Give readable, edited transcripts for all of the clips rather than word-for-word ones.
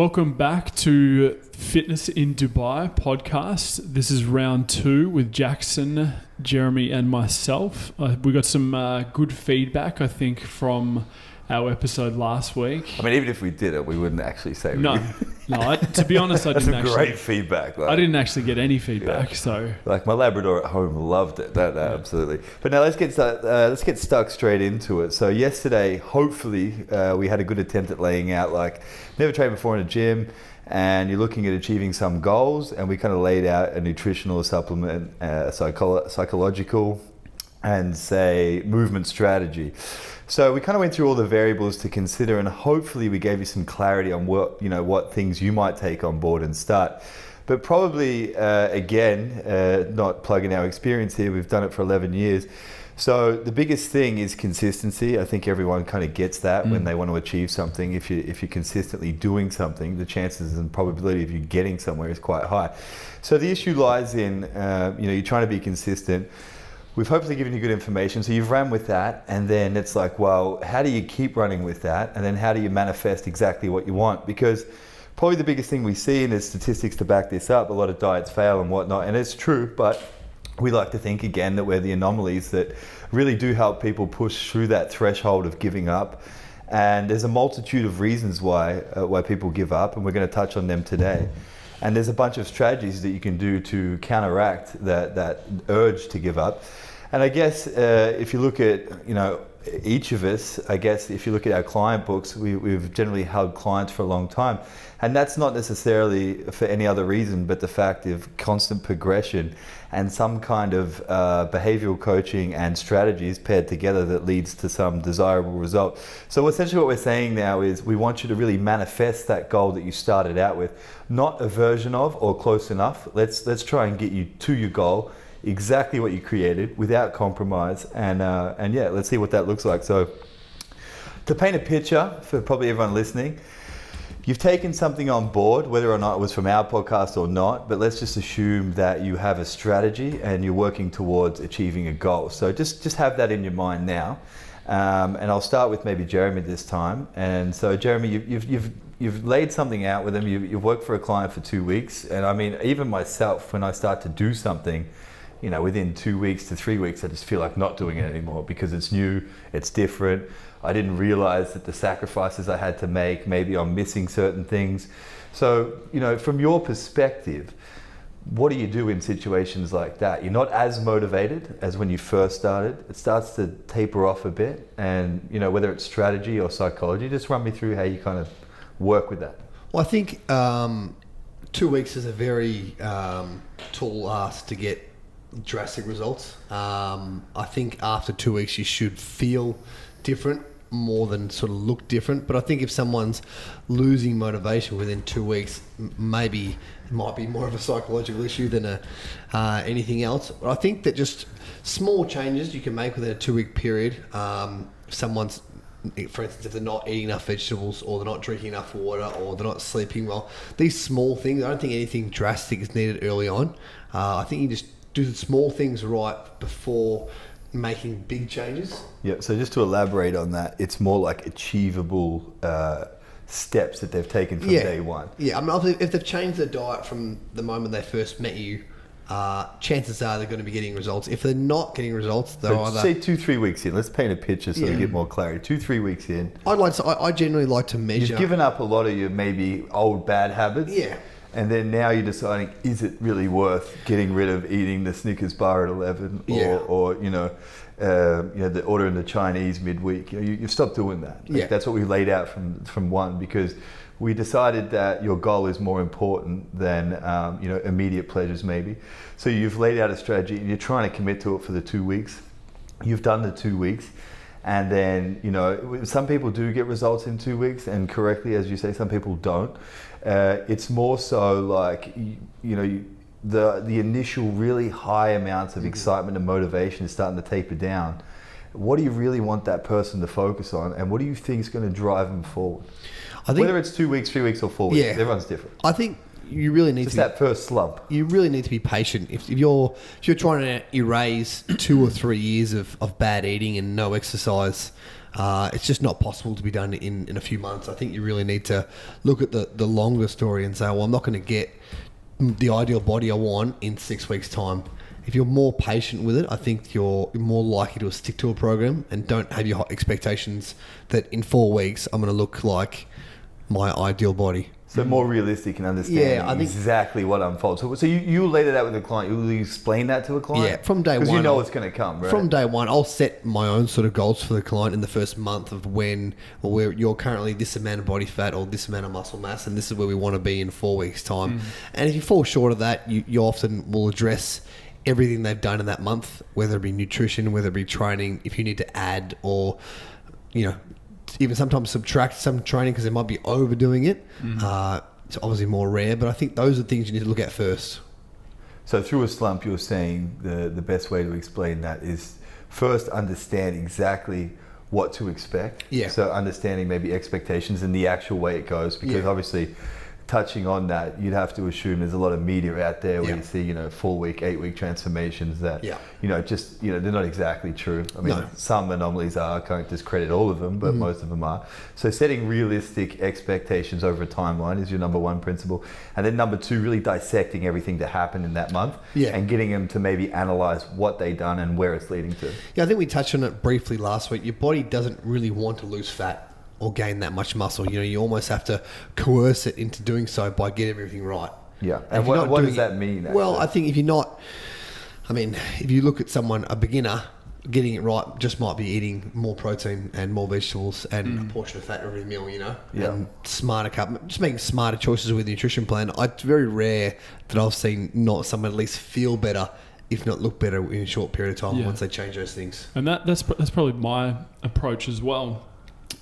Welcome back to Fitness in Dubai podcast. This is round 2 with Jackson, Jeremy and myself. We got some good feedback, I think, from our episode last week. I mean, even if we did it, we wouldn't actually say no. To be honest, I didn't actually. That's some great feedback. I didn't actually get any feedback, so. Like my Labrador at home loved it. That absolutely. But now let's get stuck straight into it. So yesterday, hopefully, we had a good attempt at laying out like never trained before in a gym, and you're looking at achieving some goals, and we kind of laid out a nutritional supplement, psychological, and say movement strategy. So we kind of went through all the variables to consider, and hopefully we gave you some clarity on what things you might take on board and start. But probably, again, not plugging our experience here, we've done it for 11 years. So the biggest thing is consistency. I think everyone kind of gets that when they want to achieve something. If you're consistently doing something, the chances and probability of you getting somewhere is quite high. So the issue lies in, you're trying to be consistent. We've hopefully given you good information. So you've ran with that, and then it's like, well, how do you keep running with that? And then how do you manifest exactly what you want? Because probably the biggest thing we see, and there's statistics to back this up, a lot of diets fail and whatnot, and it's true, but we like to think again that we're the anomalies that really do help people push through that threshold of giving up. And there's a multitude of reasons why people give up, and we're going to touch on them today. And there's a bunch of strategies that you can do to counteract that urge to give up. And I guess if you look at, each of us, I guess if you look at our client books, we've generally held clients for a long time. And that's not necessarily for any other reason, but the fact of constant progression and some kind of behavioral coaching and strategies paired together that leads to some desirable result. So essentially what we're saying now is we want you to really manifest that goal that you started out with, not a version of or close enough. Let's try and get you to your goal, exactly what you created without compromise, and let's see what that looks like. So to paint a picture for probably everyone listening, you've taken something on board, whether or not it was from our podcast or not, but let's just assume that you have a strategy and you're working towards achieving a goal. So just have that in your mind now. And I'll start with maybe Jeremy this time. And so Jeremy, you've laid something out with him. You've worked for a client for 2 weeks. And I mean, even myself, when I start to do something, within 2 weeks to 3 weeks, I just feel like not doing it anymore because it's new, it's different. I didn't realize that the sacrifices I had to make, maybe I'm missing certain things. So, from your perspective, what do you do in situations like that? You're not as motivated as when you first started. It starts to taper off a bit. And, whether it's strategy or psychology, just run me through how you kind of work with that. Well, I think 2 weeks is a very tall ask to get drastic results. I think after 2 weeks you should feel different more than sort of look different. But I think if someone's losing motivation within 2 weeks, maybe it might be more of a psychological issue than anything else. But I think that just small changes you can make within a 2 week period. If someone's, for instance, if they're not eating enough vegetables or they're not drinking enough water or they're not sleeping well, these small things, I don't think anything drastic is needed early on. I think you just do the small things right before making big changes. Yeah, so just to elaborate on that, it's more like achievable steps that they've taken from day one. Yeah, I mean, if they've changed their diet from the moment they first met you, chances are they're going to be getting results. If they're not getting results, they're either... Say 2-3 weeks in. Let's paint a picture so we get more clarity. 2-3 weeks in. I generally like to measure... You've given up a lot of your maybe old bad habits. Yeah. And then now you're deciding, is it really worth getting rid of eating the Snickers bar at 11 or the ordering the Chinese midweek? You've stopped doing that. Like, that's what we laid out from one, because we decided that your goal is more important than immediate pleasures maybe. So you've laid out a strategy and you're trying to commit to it for the 2 weeks. You've done the 2 weeks. And then, some people do get results in 2 weeks, and correctly, as you say, some people don't. It's more so like, the initial really high amounts of excitement and motivation is starting to taper down. What do you really want that person to focus on, and what do you think is going to drive them forward? I think, whether it's 2 weeks, 3 weeks, or 4 weeks, everyone's different. I think you really need Just to be, that first slump. you really need to be patient. If you're trying to erase 2 or 3 years of bad eating and no exercise, it's just not possible to be done in a few months. I think you really need to look at the longer story and say, well, I'm not going to get the ideal body I want in 6 weeks' time. If you're more patient with it, I think you're more likely to stick to a program and don't have your expectations that in 4 weeks I'm going to look like my ideal body. So more realistic and understanding I think exactly what unfolds. So you lay that out with a client. You explain that to a client? Yeah, from day one. Because you know it's going to come, right? From day one, I'll set my own sort of goals for the client in the first month of when or where you're currently this amount of body fat or this amount of muscle mass, and this is where we want to be in 4 weeks' time. And if you fall short of that, you often will address everything they've done in that month, whether it be nutrition, whether it be training, if you need to add or, even sometimes subtract some training because they might be overdoing it. It's obviously more rare, but I think those are things you need to look at first. So through a slump, you're saying the best way to explain that is first understand exactly what to expect. Yeah. So understanding maybe expectations and the actual way it goes, because obviously touching on that, you'd have to assume there's a lot of media out there where you see, 4 week, 8 week transformations that, they're not exactly true. I mean, some anomalies are, I can't discredit all of them, but most of them are. So setting realistic expectations over a timeline is your number one principle. And then number two, really dissecting everything that happened in that month and getting them to maybe analyze what they done and where it's leading to. Yeah, I think we touched on it briefly last week. Your body doesn't really want to lose fat or gain that much muscle. You almost have to coerce it into doing so by getting everything right. Yeah. And what does that mean? Actually? Well, I think if you look at someone, a beginner, getting it right just might be eating more protein and more vegetables and a portion of fat every meal, and just making smarter choices with the nutrition plan. It's very rare that I've seen not someone at least feel better, if not look better in a short period of time once they change those things. And that's probably my approach as well,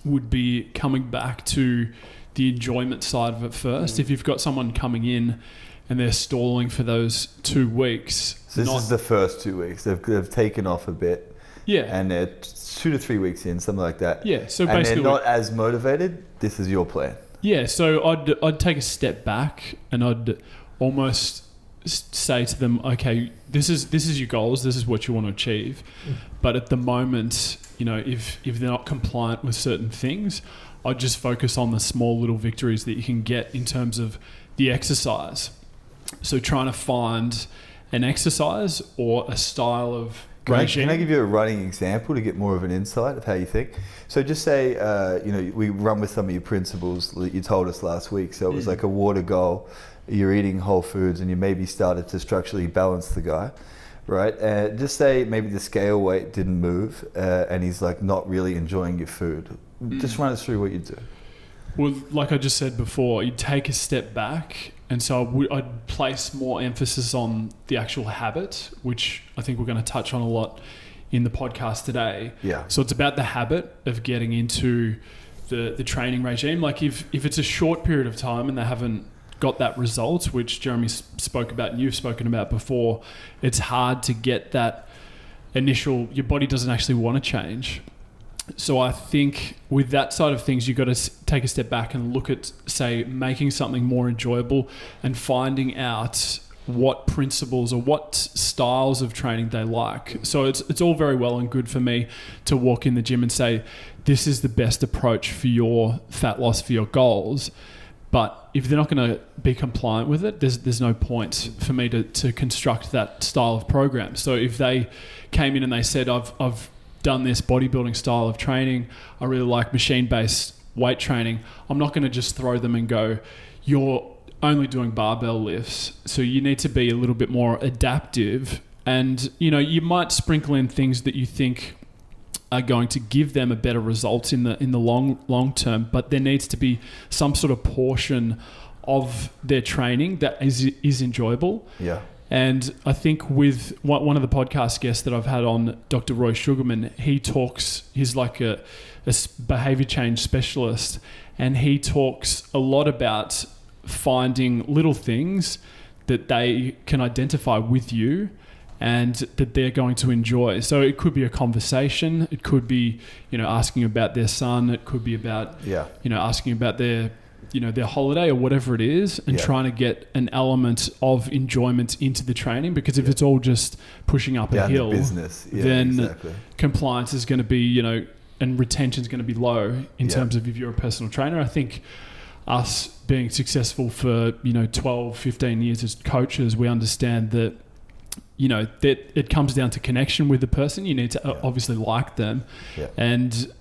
would be coming back to the enjoyment side of it first. If you've got someone coming in and they're stalling for those 2 weeks. So this is the first 2 weeks. They've taken off a bit. Yeah. And they're 2 to 3 weeks in, something like that. Yeah. So and basically, they're not as motivated. This is your plan. Yeah. So I'd take a step back and I'd almost say to them, okay, this is your goals. This is what you want to achieve. But at the moment, if they're not compliant with certain things, I'd just focus on the small little victories that you can get in terms of the exercise. So trying to find an exercise or a style of regime. Can I give you a running example to get more of an insight of how you think? So just say, we run with some of your principles that you told us last week. So it was like a water goal. You're eating whole foods and you maybe started to structurally balance the guy. Right, just say maybe the scale weight didn't move and he's like not really enjoying your food. Just run us through what you do. Well, like I just said before, you'd take a step back, and so I'd place more emphasis on the actual habit, which I think we're going to touch on a lot in the podcast today. Yeah. So it's about the habit of getting into the training regime. Like if it's a short period of time and they haven't got that result, which Jeremy spoke about and you've spoken about before, it's hard to get that initial, your body doesn't actually want to change. So I think with that side of things, you've got to take a step back and look at, say, making something more enjoyable and finding out what principles or what styles of training they like. So it's all very well and good for me to walk in the gym and say, this is the best approach for your fat loss, for your goals. But if they're not going to be compliant with it, there's no point for me to construct that style of program. So if they came in and they said, I've done this bodybuilding style of training, I really like machine-based weight training, I'm not going to just throw them and go, you're only doing barbell lifts. So you need to be a little bit more adaptive. And, you might sprinkle in things that you think are going to give them a better result in the long term, but there needs to be some sort of portion of their training that is enjoyable. Yeah. And I think with one of the podcast guests that I've had on, Dr. Roy Sugarman, he's like a behavior change specialist, and he talks a lot about finding little things that they can identify with you and that they're going to enjoy. So it could be a conversation. It could be, asking about their son. It could be about, asking about their their holiday or whatever it is, and Yeah. trying to get an element of enjoyment into the training. Because if it's all just pushing up a Down the hill, business. Yeah, then exactly. compliance is going to be, and retention is going to be low in terms of if you're a personal trainer. I think us being successful for 12, 15 years as coaches, we understand that that it comes down to connection with the person. You need to obviously like them and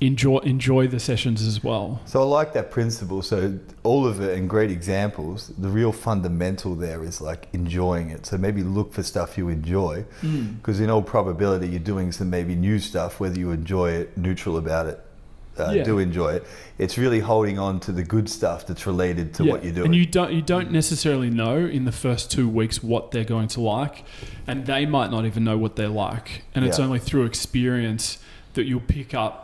enjoy the sessions as well. So I like that principle. So all of it and great examples, the real fundamental there is like enjoying it. So maybe look for stuff you enjoy, because in all probability you're doing some maybe new stuff, whether you enjoy it, neutral about it, do enjoy it. It's really holding on to the good stuff that's related to what you're doing. And you don't necessarily know in the first 2 weeks what they're going to like, and they might not even know what they like. And it's only through experience that you'll pick up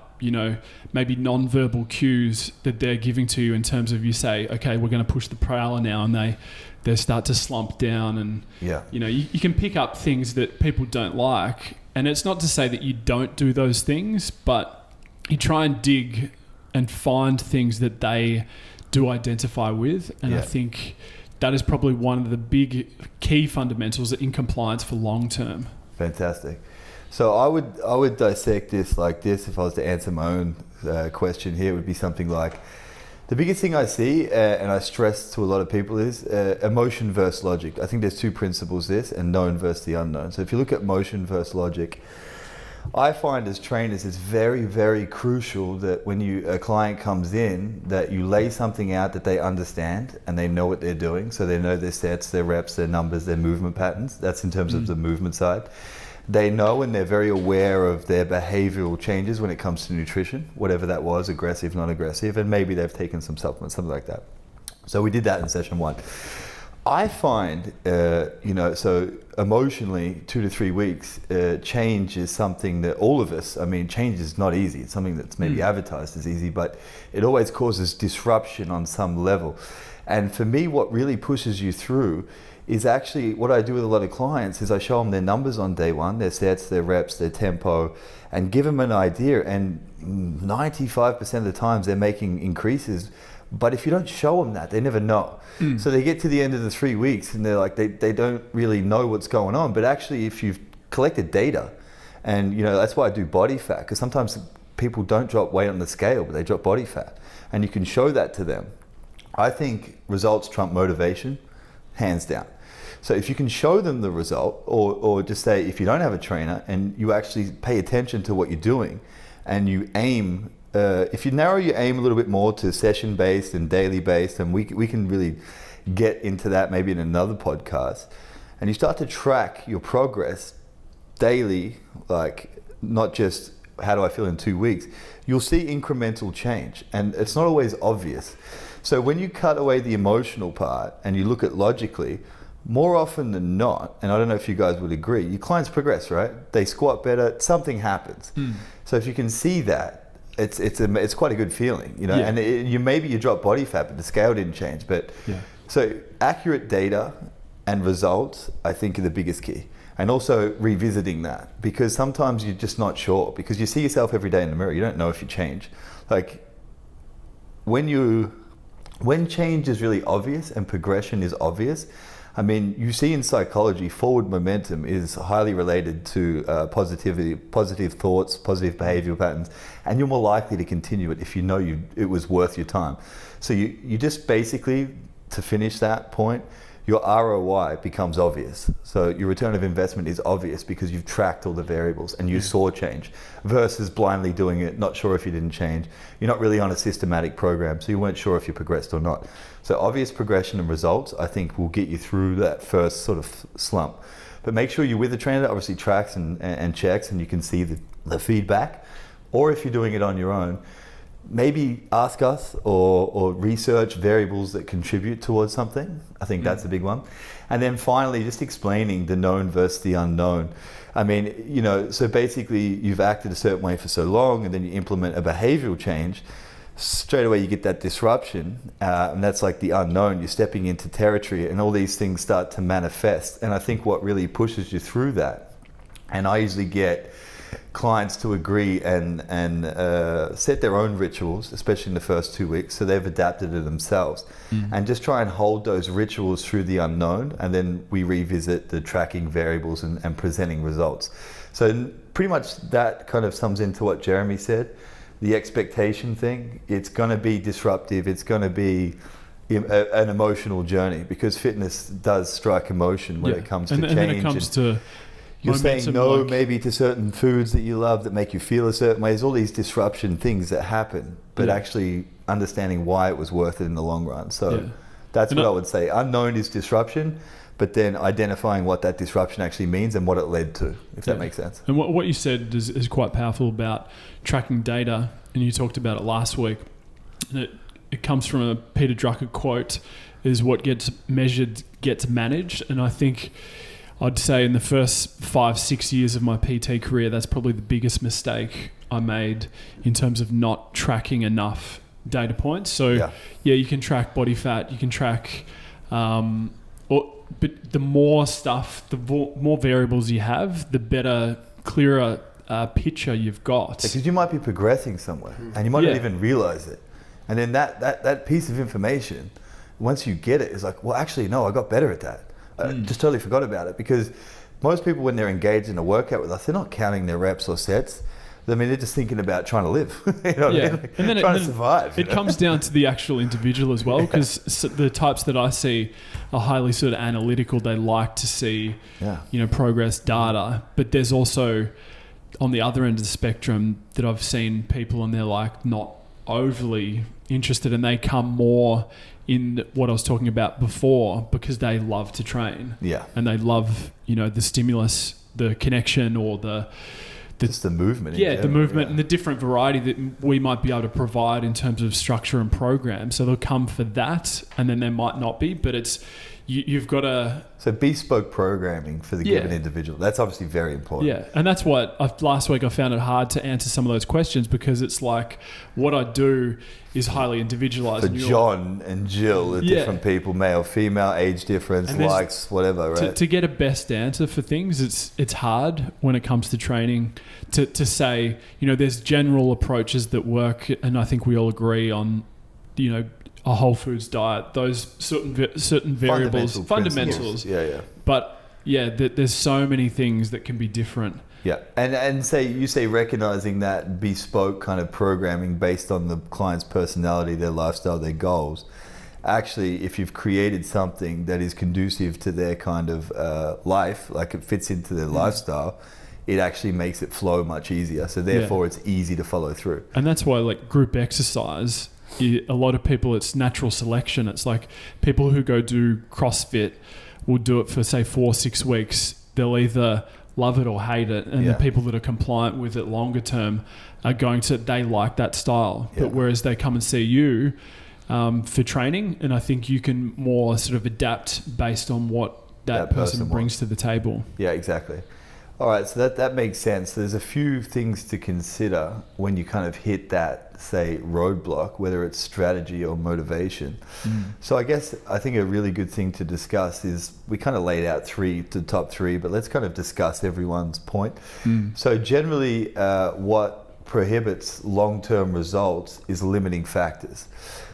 maybe non-verbal cues that they're giving to you in terms of, you say, okay, we're going to push the prowler now, and they start to slump down, and you can pick up things that people don't like. And it's not to say that you don't do those things, but you try and dig and find things that they do identify with. And I think that is probably one of the big key fundamentals in compliance for long term. Fantastic. So I would dissect this like this. If I was to answer my own question here, it would be something like, the biggest thing I see, and I stress to a lot of people, is emotion versus logic. I think there's two principles this, and known versus the unknown. So if you look at emotion versus logic, I find as trainers it's very, very crucial that when a client comes in, that you lay something out that they understand and they know what they're doing. So they know their sets, their reps, their numbers, their movement patterns. That's in terms of the movement side. They know and they're very aware of their behavioral changes when it comes to nutrition, whatever that was, aggressive, non-aggressive, and maybe they've taken some supplements, something like that. So we did that in session 1. I find, so emotionally, 2 to 3 weeks, change is something that all of us, change is not easy. It's something that's maybe advertised as easy, but it always causes disruption on some level. And for me, what really pushes you through is actually what I do with a lot of clients is I show them their numbers on day 1, their sets, their reps, their tempo, and give them an idea. And 95% of the times they're making increases. But if you don't show them that, they never know. So they get to the end of the 3 weeks and they're like, they don't really know what's going on. But actually, if you've collected data, and that's why I do body fat, because sometimes people don't drop weight on the scale, but they drop body fat. And you can show that to them. I think results trump motivation, hands down. So if you can show them the result, or just say, if you don't have a trainer and you actually pay attention to what you're doing and you aim, if you narrow your aim a little bit more to session-based and daily-based, and we can really get into that maybe in another podcast, and you start to track your progress daily, like not just how do I feel in 2 weeks, you'll see incremental change, and it's not always obvious. So when you cut away the emotional part and you look at logically, more often than not, and I don't know if you guys would agree, your clients progress, right? They squat better, something happens. So if you can see that, it's quite a good feeling, and maybe you drop body fat, but the scale didn't change. But so accurate data and results, I think, are the biggest key. And also revisiting that, because sometimes you're just not sure, because you see yourself every day in the mirror, you don't know if you change. Like when change is really obvious and progression is obvious, you see in psychology, forward momentum is highly related to positivity, positive thoughts, positive behavioral patterns, and you're more likely to continue it if you know it was worth your time. So you just basically, to finish that point, your ROI becomes obvious. So your return of investment is obvious because you've tracked all the variables and you saw change, versus blindly doing it, not sure if you didn't change. You're not really on a systematic program, so you weren't sure if you progressed or not. So obvious progression and results, I think, will get you through that first sort of slump. But make sure you're with a trainer that obviously tracks and checks, and you can see the feedback. Or if you're doing it on your own, maybe ask us or research variables that contribute towards something. I think that's a big one. And then finally, just explaining the known versus the unknown. So basically you've acted a certain way for so long, and then you implement a behavioral change. Straight away you get that disruption, and that's like the unknown. You're stepping into territory, and all these things start to manifest. And I think what really pushes you through that, and I usually get clients to agree and set their own rituals, especially in the first 2 weeks, so they've adapted it themselves, and just try and hold those rituals through the unknown, and then we revisit the tracking variables and presenting results. So pretty much that kind of sums into what Jeremy said. The expectation thing, it's going to be disruptive, it's going to be an emotional journey, because fitness does strike emotion when it comes to change. And then it comes to you're saying no maybe to certain foods that you love that make you feel a certain way. There's all these disruption things that happen, but actually understanding why it was worth it in the long run. So that's what I would say. Unknown is disruption, but then identifying what that disruption actually means and what it led to, if that makes sense. And what you said is quite powerful about tracking data, and you talked about it last week. And it comes from a Peter Drucker quote, is what gets measured gets managed. And I think I'd say in the first 5-6 years of my PT career, that's probably the biggest mistake I made in terms of not tracking enough data points. So you can track body fat, you can track, but the more stuff, the more variables you have, the better, clearer picture you've got. Because you might be progressing somewhere and you might not even realize it. And then that piece of information, once you get it, is like, well, actually, no, I got better at that. Just totally forgot about it, because most people, when they're engaged in a workout with us, they're not counting their reps or sets. I mean, they're just thinking about trying to live, you know what I mean? Like, and then trying to survive. It comes down to the actual individual as well, because the types that I see are highly sort of analytical. They like to see, progress data, but there's also on the other end of the spectrum that I've seen people and they're like not overly interested, and they come more in what I was talking about before, because they love to train. Yeah. And they love, the stimulus, the connection, or just the movement. The movement and the different variety that we might be able to provide in terms of structure and program. So they'll come for that, and then there might not be, but it's, you've got to... So bespoke programming for the given individual. That's obviously very important. Yeah, and that's what last week I found it hard to answer some of those questions, because it's like what I do is highly individualized. For John and Jill are different people, male, female, age difference, likes, whatever, right? To get a best answer for things, it's hard when it comes to training to say, there's general approaches that work, and I think we all agree on, a whole foods diet, those certain variables, fundamentals. Yeah. But there's so many things that can be different. Yeah, and you say recognizing that bespoke kind of programming based on the client's personality, their lifestyle, their goals. Actually, if you've created something that is conducive to their kind of life, like it fits into their lifestyle, it actually makes it flow much easier. So therefore, it's easy to follow through. And that's why, like, group exercise, a lot of people, it's natural selection. It's like people who go do CrossFit will do it for, say, 4-6 weeks. They'll either love it or hate it, and the people that are compliant with it longer term are they like that style. But whereas they come and see you for training, and I think you can more sort of adapt based on what that person brings to the table. Yeah, exactly. All right, so that makes sense. There's a few things to consider when you kind of hit that, say, roadblock, whether it's strategy or motivation. So I think a really good thing to discuss is, we kind of laid out the top three, but let's kind of discuss everyone's point. So generally, what prohibits long-term results is limiting factors.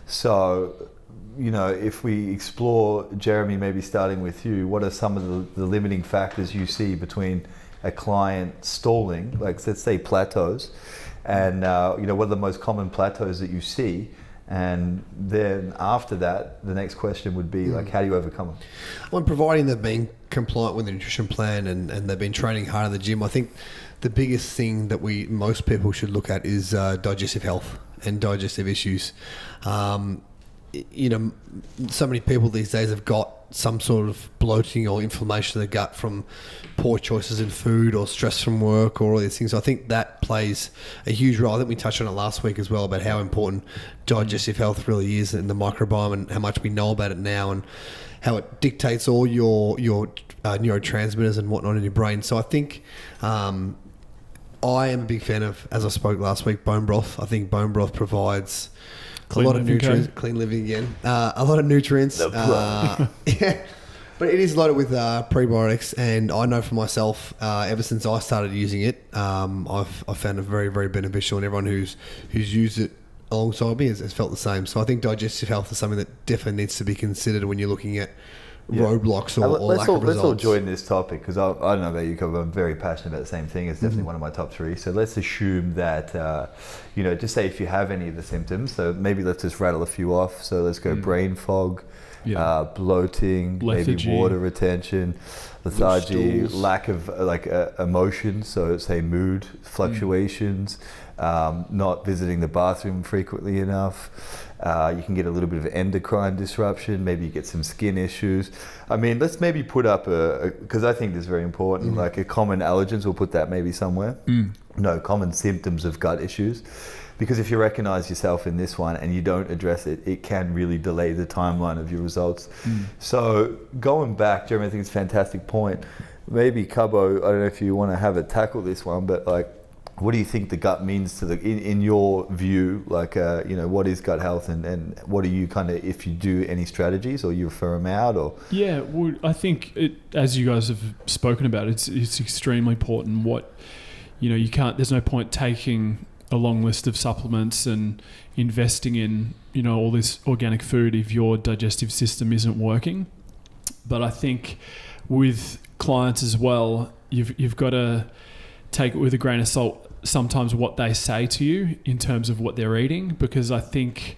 So, if we explore, Jeremy, maybe starting with you, what are some of the limiting factors you see between a client stalling, like let's say plateaus, and what are the most common plateaus that you see? And then after that, the next question would be like, how do you overcome them? Well, providing they've been compliant with the nutrition plan and they've been training hard in the gym, I think the biggest thing that most people should look at is digestive health and digestive issues. So many people these days have got some sort of bloating or inflammation of the gut from poor choices in food or stress from work or all these things. So I think that plays a huge role. I think we touched on it last week as well, about how important digestive health really is in the microbiome, and how much we know about it now, and how it dictates all your neurotransmitters and whatnot in your brain. So I think I am a big fan of, as I spoke last week, bone broth. I think bone broth provides a lot of nutrients. Clean living again. A lot of nutrients. But it is loaded with prebiotics, and I know for myself, ever since I started using it, I've found it very, very beneficial, and everyone who's used it alongside me has felt the same. So I think digestive health is something that definitely needs to be considered when you're looking at roadblocks or lack of results. Let's all join this topic, because I don't know about you, but I'm very passionate about the same thing. It's definitely one of my top 3. So let's assume that, just say if you have any of the symptoms, so maybe let's just rattle a few off. So let's go brain fog, bloating, lethargy, maybe water retention, lethargy, lack of emotion. So say mood fluctuations, not visiting the bathroom frequently enough. You can get a little bit of endocrine disruption. Maybe you get some skin issues. I mean, let's maybe put up because I think this is very important, like a common allergens. We'll put that maybe somewhere. No, common symptoms of gut issues. Because if you recognize yourself in this one and you don't address it, it can really delay the timeline of your results. So going back, Jeremy, I think it's a fantastic point. Maybe Cubbo, I don't know if you want to have it tackle this one, but what do you think the gut means to in your view? What is gut health, and what are you if you do any strategies, or you refer them out, or? Yeah, well, I think as you guys have spoken about, it's extremely important. You can't. There's no point taking a long list of supplements and investing in all this organic food if your digestive system isn't working. But I think with clients as well, you've got to take it with a grain of salt sometimes what they say to you in terms of what they're eating, because I think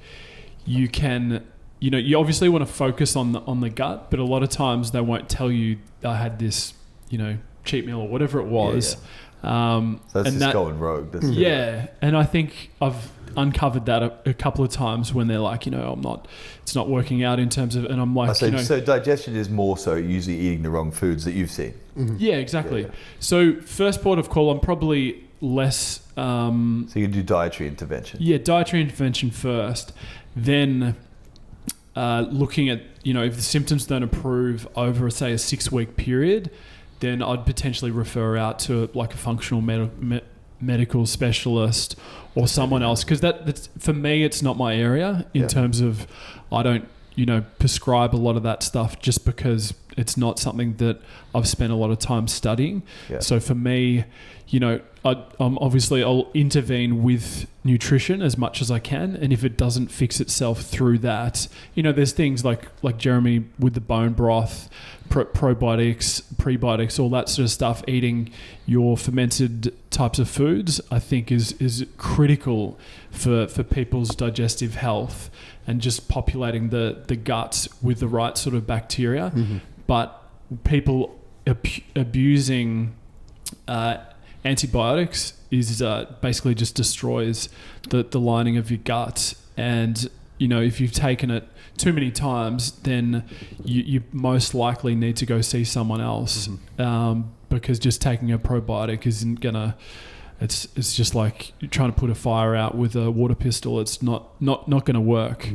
you can, you obviously want to focus on the gut, but a lot of times they won't tell you I had this, cheat meal or whatever it was. So that's just going rogue. And I think I've uncovered that a couple of times when they're like, it's not working out in terms of, and I'm like, so digestion is more so usually eating the wrong foods that you've seen. Yeah, exactly. So first port of call, I'm probably less. So you do dietary intervention. Yeah, dietary intervention first, then looking at if the symptoms don't improve over say a 6-week period, then I'd potentially refer out to a functional medical specialist or someone else, because that's for me, it's not my area in terms of I don't prescribe a lot of that stuff just because it's not something that I've spent a lot of time studying. So for me, I'll intervene with nutrition as much as I can, and if it doesn't fix itself through that, there's things like Jeremy with the bone broth, probiotics, prebiotics, all that sort of stuff. Eating your fermented types of foods, I think, is critical for people's digestive health, and just populating the gut with the right sort of bacteria. But people abusing antibiotics is basically just destroys the lining of your gut, and if you've taken it too many times, then you most likely need to go see someone else, because just taking a probiotic isn't gonna. It's just like you're trying to put a fire out with a water pistol. It's not gonna work.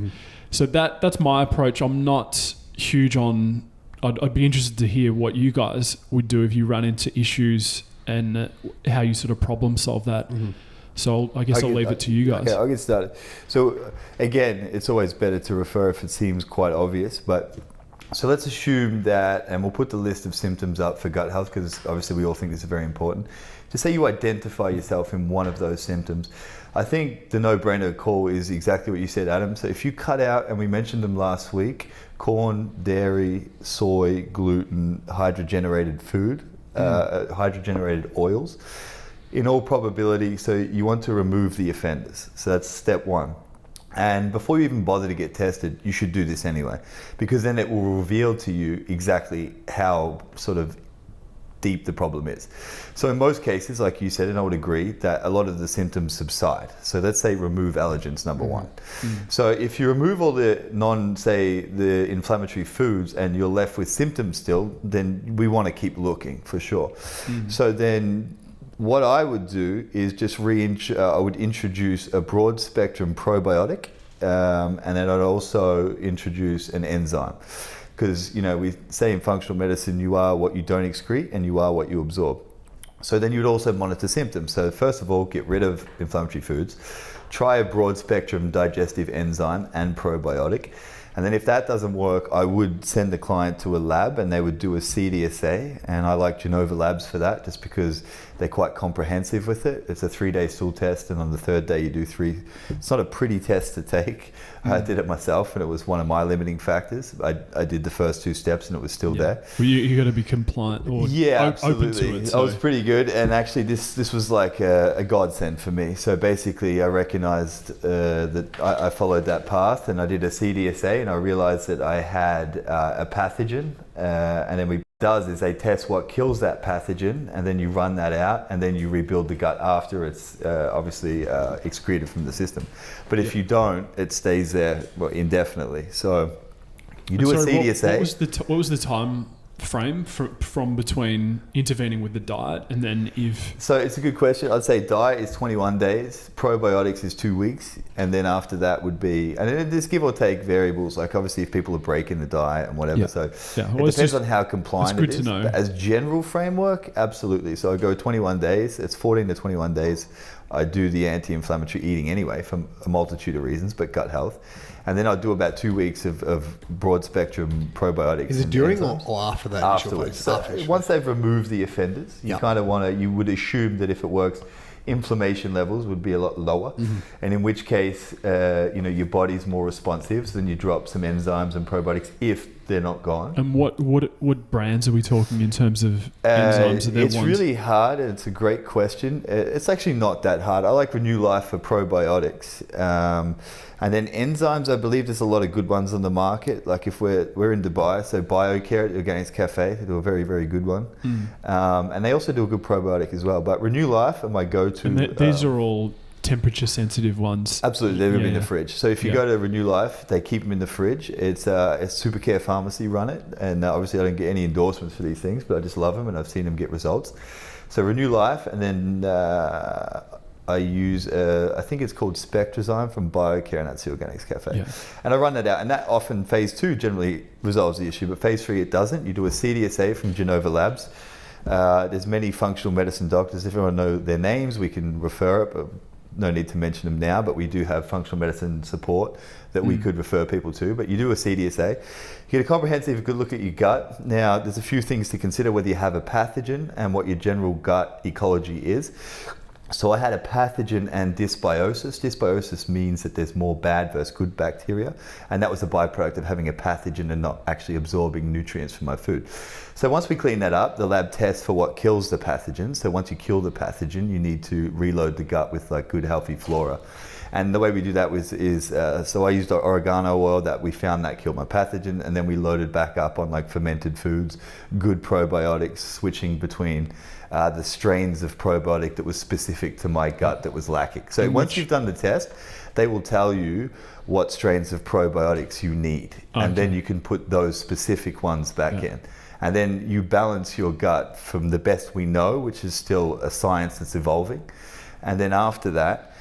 So that's my approach. I'm not huge on. I'd be interested to hear what you guys would do if you run into issues and how you sort of problem solve that. So I guess I'll leave it to you guys. Okay, I'll get started. So again, it's always better to refer if it seems quite obvious, but so let's assume that, and we'll put the list of symptoms up for gut health, because obviously we all think this is very important. To say you identify yourself in one of those symptoms, I think the no-brainer call is exactly what you said, Adam. So if you cut out, and we mentioned them last week, corn, dairy, soy, gluten, hydrogenated food, hydrogenated oils, in all probability, so you want to remove the offenders. So that's step one. And before you even bother to get tested, you should do this anyway, because then it will reveal to you exactly how sort of deep the problem is. So in most cases, like you said, and I would agree, that a lot of the symptoms subside. So let's say remove allergens, number one. So if you remove all the the inflammatory foods and you're left with symptoms still, then we want to keep looking for sure. So then what I would do is just I would introduce a broad spectrum probiotic, and then I'd also introduce an enzyme. Because, we say in functional medicine, you are what you don't excrete and you are what you absorb. So then you'd also monitor symptoms. So first of all, get rid of inflammatory foods. Try a broad spectrum digestive enzyme and probiotic. And then if that doesn't work, I would send the client to a lab and they would do a CDSA. And I like Genova Labs for that just because they're quite comprehensive with it. It's a 3-day stool test, and on the 3rd day you do 3. It's not a pretty test to take. I did it myself and it was one of my limiting factors. I did the first 2 steps and it was still there. Well, you got to be compliant or absolutely. open to it. So. I was pretty good, and actually this was like a godsend for me. So basically I recognized that I followed that path, and I did a CDSA, and I realized that I had a pathogen, and then they test what kills that pathogen, and then you run that out, and then you rebuild the gut after it's obviously excreted from the system. But if you don't, it stays there indefinitely. So you do a CDSA. What was the time frame from between intervening with the diet and then if... So it's a good question. I'd say diet is 21 days, probiotics is 2 weeks, and then after that would be, and there's give or take variables, like obviously if people are breaking the diet and whatever, Well, it depends on how compliant it is. It's good to know. But as general framework, absolutely. So I go 21 days, it's 14 to 21 days. I do the anti-inflammatory eating anyway for a multitude of reasons, but gut health. And then I'll do about 2 weeks of broad spectrum probiotics. Is it during or after that? Afterwards. So once they've removed the offenders, you kind of you would assume that if it works, inflammation levels would be a lot lower. And in which case, your body's more responsive, so then you drop some enzymes and probiotics if they're not gone. And what brands are we talking in terms of enzymes? It's really hard, and it's a great question. It's actually not that hard. I like Renew Life for probiotics. And then enzymes, I believe there's a lot of good ones on the market. Like if we're in Dubai, so BioCare at Organics Cafe, they do a very, very good one. And they also do a good probiotic as well. But Renew Life are my go-to. And these are all temperature sensitive ones. Absolutely, they're in the fridge. So if you go to Renew Life, they keep them in the fridge. It's Supercare Pharmacy run it, and obviously I don't get any endorsements for these things, but I just love them and I've seen them get results. So Renew Life, and then I use I think it's called Spectrazyme from BioCare, and that's the Organics Cafe. And I run that out, and that often phase 2 generally resolves the issue, but phase 3 it doesn't. You do a CDSA from Genova Labs. There's many functional medicine doctors. If you want to know their names, we can refer it, but no need to mention them now, but we do have functional medicine support that we could refer people to. But you do a CDSA, you get a comprehensive good look at your gut. Now, there's a few things to consider whether you have a pathogen and what your general gut ecology is. So I had a pathogen and dysbiosis. Dysbiosis means that there's more bad versus good bacteria, and that was a byproduct of having a pathogen and not actually absorbing nutrients from my food. So once we clean that up, the lab tests for what kills the pathogen. So once you kill the pathogen, you need to reload the gut with like good healthy flora. And the way we do that so I used oregano oil that we found that killed my pathogen, and then we loaded back up on like fermented foods, good probiotics, switching between the strains of probiotic that was specific to my gut that was lacking. So once you've done the test, they will tell you what strains of probiotics you need, and then you can put those specific ones back in. And then you balance your gut from the best we know, which is still a science that's evolving. And then after that,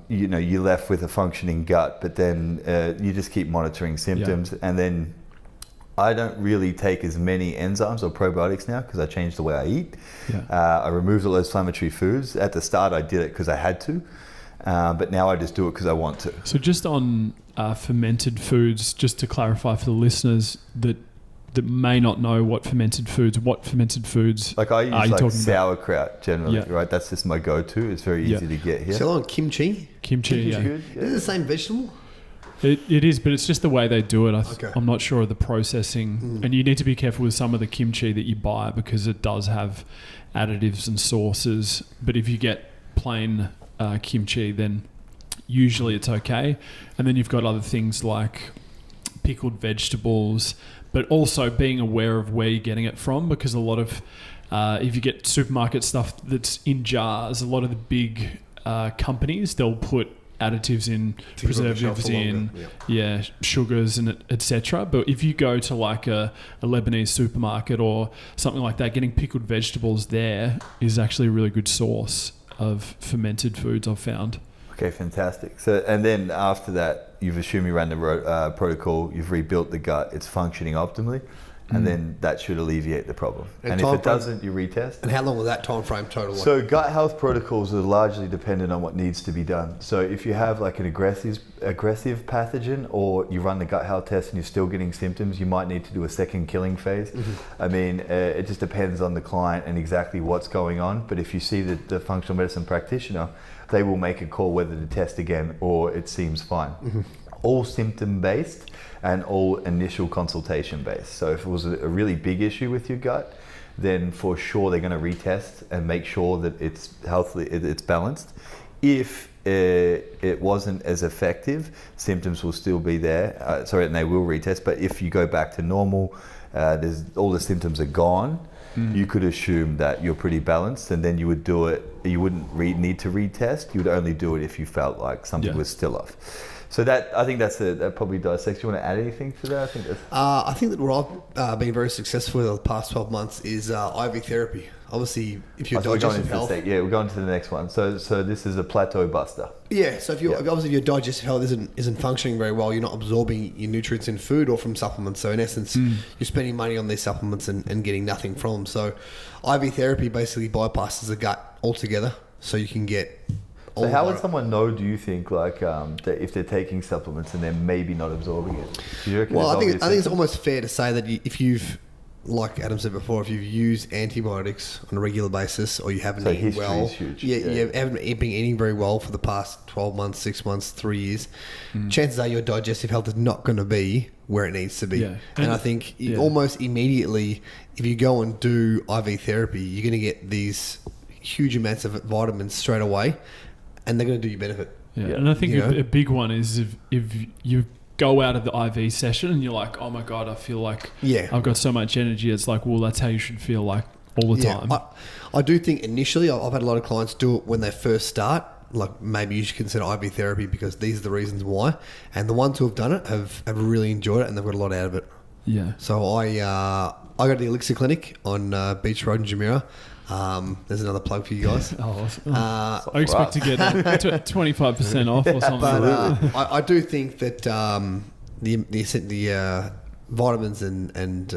you're left with a functioning gut, but then you just keep monitoring symptoms. And then I don't really take as many enzymes or probiotics now because I changed the way I eat. I removed all those inflammatory foods. At the start, I did it because I had to, but now I just do it because I want to. So just on fermented foods, just to clarify for the listeners that may not know what fermented foods like I use like sauerkraut generally, right? That's just my go-to. It's very easy to get here. So on kimchi? Kimchi's good. Is it the same vegetable? It is, but it's just the way they do it. I'm not sure of the processing. And you need to be careful with some of the kimchi that you buy because it does have additives and sauces. But if you get plain kimchi, then usually it's okay. And then you've got other things like pickled vegetables, but also being aware of where you're getting it from, because a lot of, if you get supermarket stuff that's in jars, a lot of the big companies, they'll put additives in, preservatives in, sugars and etc. But if you go to like a Lebanese supermarket or something like that, getting pickled vegetables there is actually a really good source of fermented foods, I've found. Okay, fantastic. So, and then after that, you've assumed you ran the protocol, you've rebuilt the gut, it's functioning optimally. and then that should alleviate the problem. And if time it doesn't, you retest. And how long was that time frame total? So gut health protocols are largely dependent on what needs to be done. So if you have like an aggressive pathogen, or you run the gut health test and you're still getting symptoms, you might need to do a second killing phase. I mean, it just depends on the client and exactly what's going on. But if you see the functional medicine practitioner, they will make a call whether to test again or it seems fine. All symptom based and all initial consultation based. So if it was a really big issue with your gut, then for sure they're going to retest and make sure that it's healthy, it's balanced. If it wasn't as effective, symptoms will still be there. And they will retest. But if you go back to normal, all the symptoms are gone. You could assume that you're pretty balanced, and then you would do it. You wouldn't need to retest. You would only do it if you felt like something was still off. So I think that probably dissects. You want to add anything to that? I think that what I've been very successful with the past 12 months is IV therapy. Obviously, if you're digestive health, we're going to the next one. So this is a plateau buster. Yeah. So if your digestive health isn't functioning very well, you're not absorbing your nutrients in food or from supplements. So in essence, you're spending money on these supplements and getting nothing from them. So IV therapy basically bypasses the gut altogether, so you can get. So how would someone know, do you think, like that if they're taking supplements and they're maybe not absorbing it? Do you reckon I think it's almost fair to say that if you've, like Adam said before, if you've used antibiotics on a regular basis, or you haven't eaten well, you haven't been eating very well for the past 12 months, 6 months, 3 years, chances are your digestive health is not going to be where it needs to be. Yeah. And I think almost immediately, if you go and do IV therapy, you're going to get these huge amounts of vitamins straight away, and they're going to do you benefit. Yeah. And I think a big one is if you go out of the IV session and you're like, oh my God, I feel like I've got so much energy. It's like, well, that's how you should feel like all the time. I do think initially, I've had a lot of clients do it when they first start. Like, maybe you should consider IV therapy because these are the reasons why. And the ones who have done it have really enjoyed it, and they've got a lot out of it. Yeah. So I go to the Elixir Clinic on Beach Road in Jumeirah. There's another plug for you guys. Awesome. I expect to get 25% off or something. But I do think that the vitamins and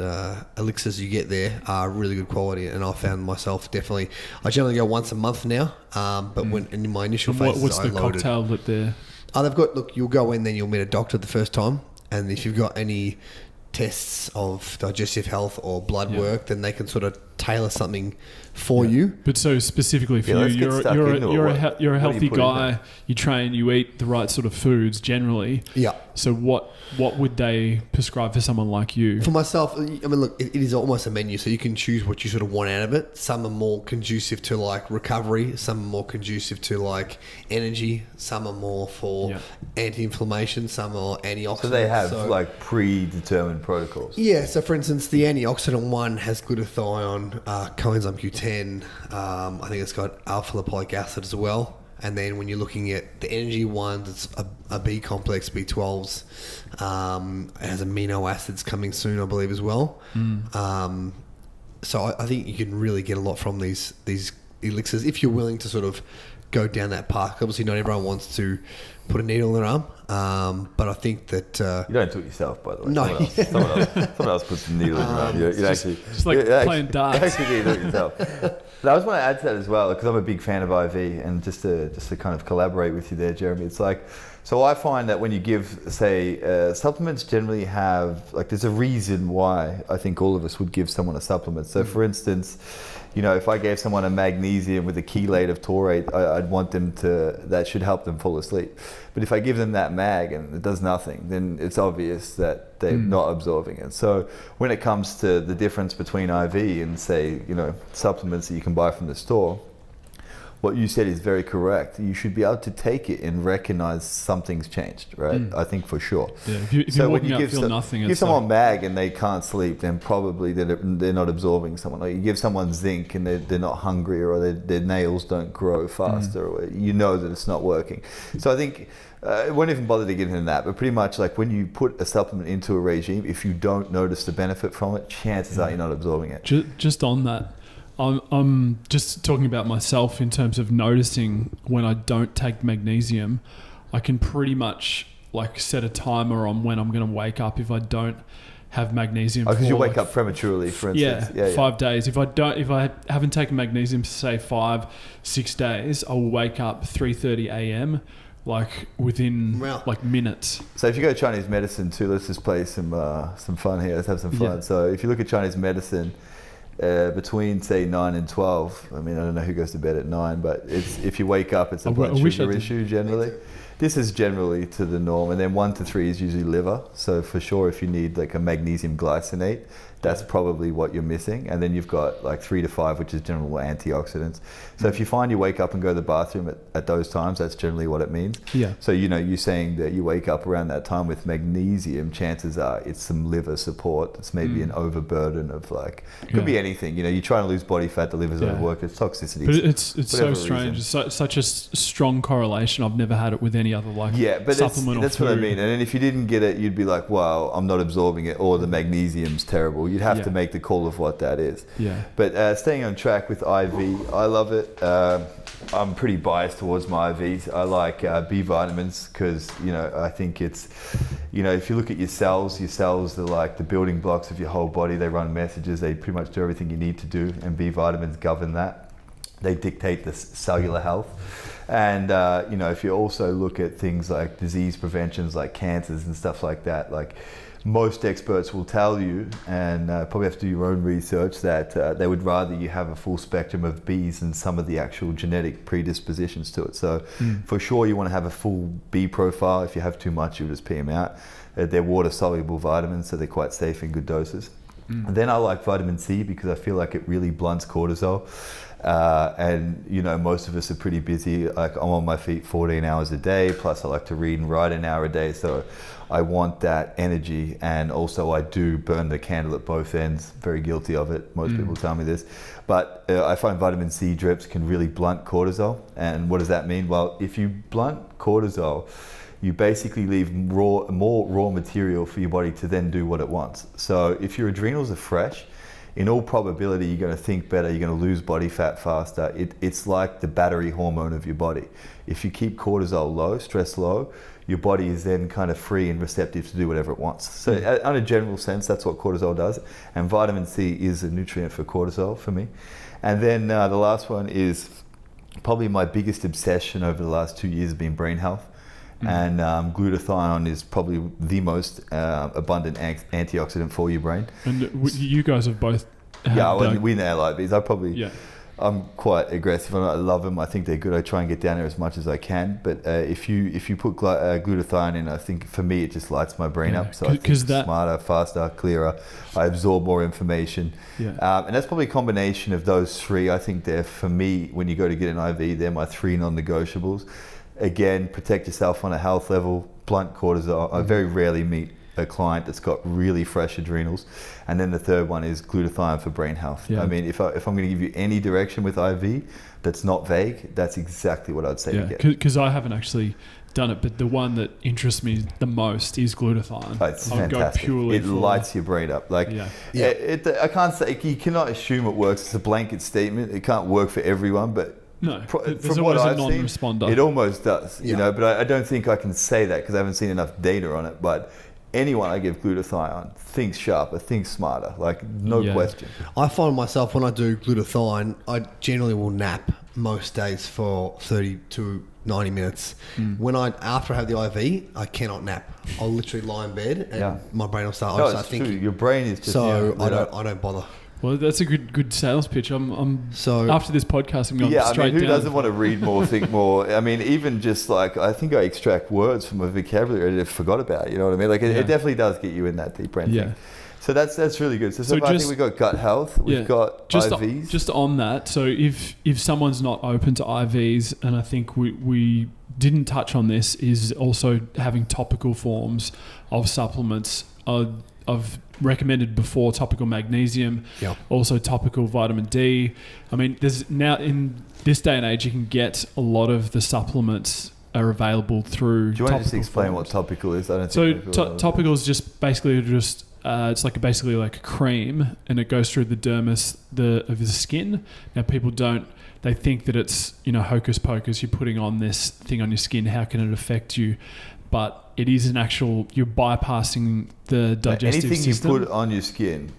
elixirs you get there are really good quality, and I found myself definitely. I generally go once a month now, but when in my initial phases, what's the cocktail that they're? They've got. You'll go in, then you'll meet a doctor the first time, and if you've got any tests of digestive health or blood work, then they can sort of tailor something for you. But so specifically for you, you're a healthy guy. You train, you eat the right sort of foods generally. Yeah. So what would they prescribe for someone like you? For myself, I mean, look, it is almost a menu, so you can choose what you sort of want out of it. Some are more conducive to like recovery. Some are more conducive to like energy. Some are more for anti-inflammation. Some are antioxidants. So they have like predetermined protocols. Yeah. So for instance, the antioxidant one has glutathione, coenzyme Q10. I think it's got alpha lipoic acid as well. And then when you're looking at the energy ones, it's a B complex, B12s. It has amino acids coming soon, I believe, as well. So I think you can really get a lot from these elixirs if you're willing to sort of go down that path. Obviously, not everyone wants to put a needle in their arm, but I think that you don't do it yourself, by the way. No, someone else puts a needle in your arm. Just like playing darts. You actually do it yourself. But I just want to add to that as well, because I'm a big fan of IV, and just to kind of collaborate with you there, Jeremy. It's like, so I find that when you give, say, supplements generally have, like, there's a reason why I think all of us would give someone a supplement. So, for instance, you know, if I gave someone a magnesium with a chelate of taurate, I'd want them that should help them fall asleep. But if I give them that mag and it does nothing, then it's obvious that they're not absorbing it. So when it comes to the difference between IV and, say, you know, supplements that you can buy from the store, what you said is very correct. You should be able to take it and recognize something's changed, right? I think for sure. Yeah, if you're walking out feel nothing, give someone mag and they can't sleep, then probably they're not absorbing someone. Like you give someone zinc and they're not hungry, or their nails don't grow faster, or you know that it's not working. So I think I won't even bother to get into that, but pretty much like when you put a supplement into a regime, if you don't notice the benefit from it, chances are you're not absorbing it. Just on that, I'm just talking about myself in terms of noticing when I don't take magnesium. I can pretty much like set a timer on when I'm going to wake up if I don't have magnesium. Because you for, wake up prematurely, for instance. Yeah, 5 days. If I haven't taken magnesium for say 5-6 days, I will wake up 3:30 a.m. like within like minutes. So if you go to Chinese medicine too, let's just play some fun here. Let's have some fun. Yeah. So if you look at Chinese medicine, between say 9 and 12, I mean, I don't know who goes to bed at 9, but if you wake up, it's a blood sugar issue generally. This is generally to the norm, and then 1 to 3 is usually liver. So for sure, if you need like a magnesium glycinate, that's probably what you're missing. And then you've got like 3 to 5, which is general antioxidants. So if you find you wake up and go to the bathroom at those times, that's generally what it means. Yeah. So, you're saying that you wake up around that time with magnesium, chances are it's some liver support. It's maybe an overburden of could be anything. You're trying to lose body fat, the liver's overworked, it's toxicity. But it's so strange. It's such a strong correlation. I've never had it with any other supplement that's what I mean. And then if you didn't get it, you'd be like, wow, I'm not absorbing it, or the magnesium's terrible. You'd have to make the call of what that is. Yeah. But staying on track with IV, I love it. I'm pretty biased towards my IVs. I like B vitamins because, I think it's, if you look at your cells are like the building blocks of your whole body. They run messages. They pretty much do everything you need to do. And B vitamins govern that. They dictate the cellular health. And, if you also look at things like disease preventions, like cancers and stuff like that, like most experts will tell you, and probably have to do your own research, that they would rather you have a full spectrum of Bs than some of the actual genetic predispositions to it. So for sure you want to have a full B profile. If you have too much, you'll just pee them out. They're water-soluble vitamins, so they're quite safe in good doses. And then I like vitamin C because I feel like it really blunts cortisol. And most of us are pretty busy. Like, I'm on my feet 14 hours a day, plus I like to read and write an hour a day, so I want that energy. And also I do burn the candle at both ends. Very guilty of it. Most people tell me this, but I find vitamin C drips can really blunt cortisol. And what does that mean? Well, if you blunt cortisol, you basically leave more raw material for your body to then do what it wants. So if your adrenals are fresh, in all probability, you're going to think better, you're going to lose body fat faster. It's like the battery hormone of your body. If you keep cortisol low, stress low, your body is then kind of free and receptive to do whatever it wants. So on a general sense, that's what cortisol does. And vitamin C is a nutrient for cortisol for me. And then the last one is probably my biggest obsession over the last 2 years has been brain health. And glutathione is probably the most abundant antioxidant for your brain. And you guys have both had we nail IVs. I'm quite aggressive. I love them. I think they're good. I try and get down there as much as I can. But if you put glutathione in, I think for me it just lights my brain up. So I think it's smarter, faster, clearer. I absorb more information. And that's probably a combination of those three. I think they're, for me, when you go to get an IV, they're my 3 non-negotiables. Again, protect yourself on a health level, blunt cortisol. I very rarely meet a client that's got really fresh adrenals. And then the third one is glutathione for brain health. I mean, if I'm going to give you any direction with IV that's not vague, that's exactly what I'd say to get. Because I haven't actually done it, but the one that interests me the most is glutathione. Oh, it's fantastic. It lights your brain up. I can't say, you cannot assume it works. It's a blanket statement. It can't work for everyone, but no, from what I've seen, it almost does. But I don't think I can say that because I haven't seen enough data on it. But anyone I give glutathione thinks sharper, thinks smarter, no question. I find myself, when I do glutathione, I generally will nap most days for 30 to 90 minutes. When after I have the IV, I cannot nap. I'll literally lie in bed and my brain will start thinking. Your brain is just I don't bother. Well, that's a good sales pitch. So after this podcast, I'm going straight down. Who doesn't want to read more, think more? I mean, even just I think I extract words from a vocabulary I forgot about. You know what I mean? It definitely does get you in that deep brain thing. So that's really good. So I think we've got gut health. We've got IVs. Just on that, so if someone's not open to IVs, and I think we didn't touch on this, is also having topical forms of supplements. I've recommended before topical magnesium, also topical vitamin D. I mean, there's now, in this day and age, you can get a lot of the supplements are available through. Do you want to just explain what topical is? I don't think topical is just basically it's basically like a cream, and it goes through the dermis of the skin. Now people they think that it's hocus pocus. You're putting on this thing on your skin. How can it affect you? But it is an actual, you're bypassing the digestive Anything system. you put on your skin,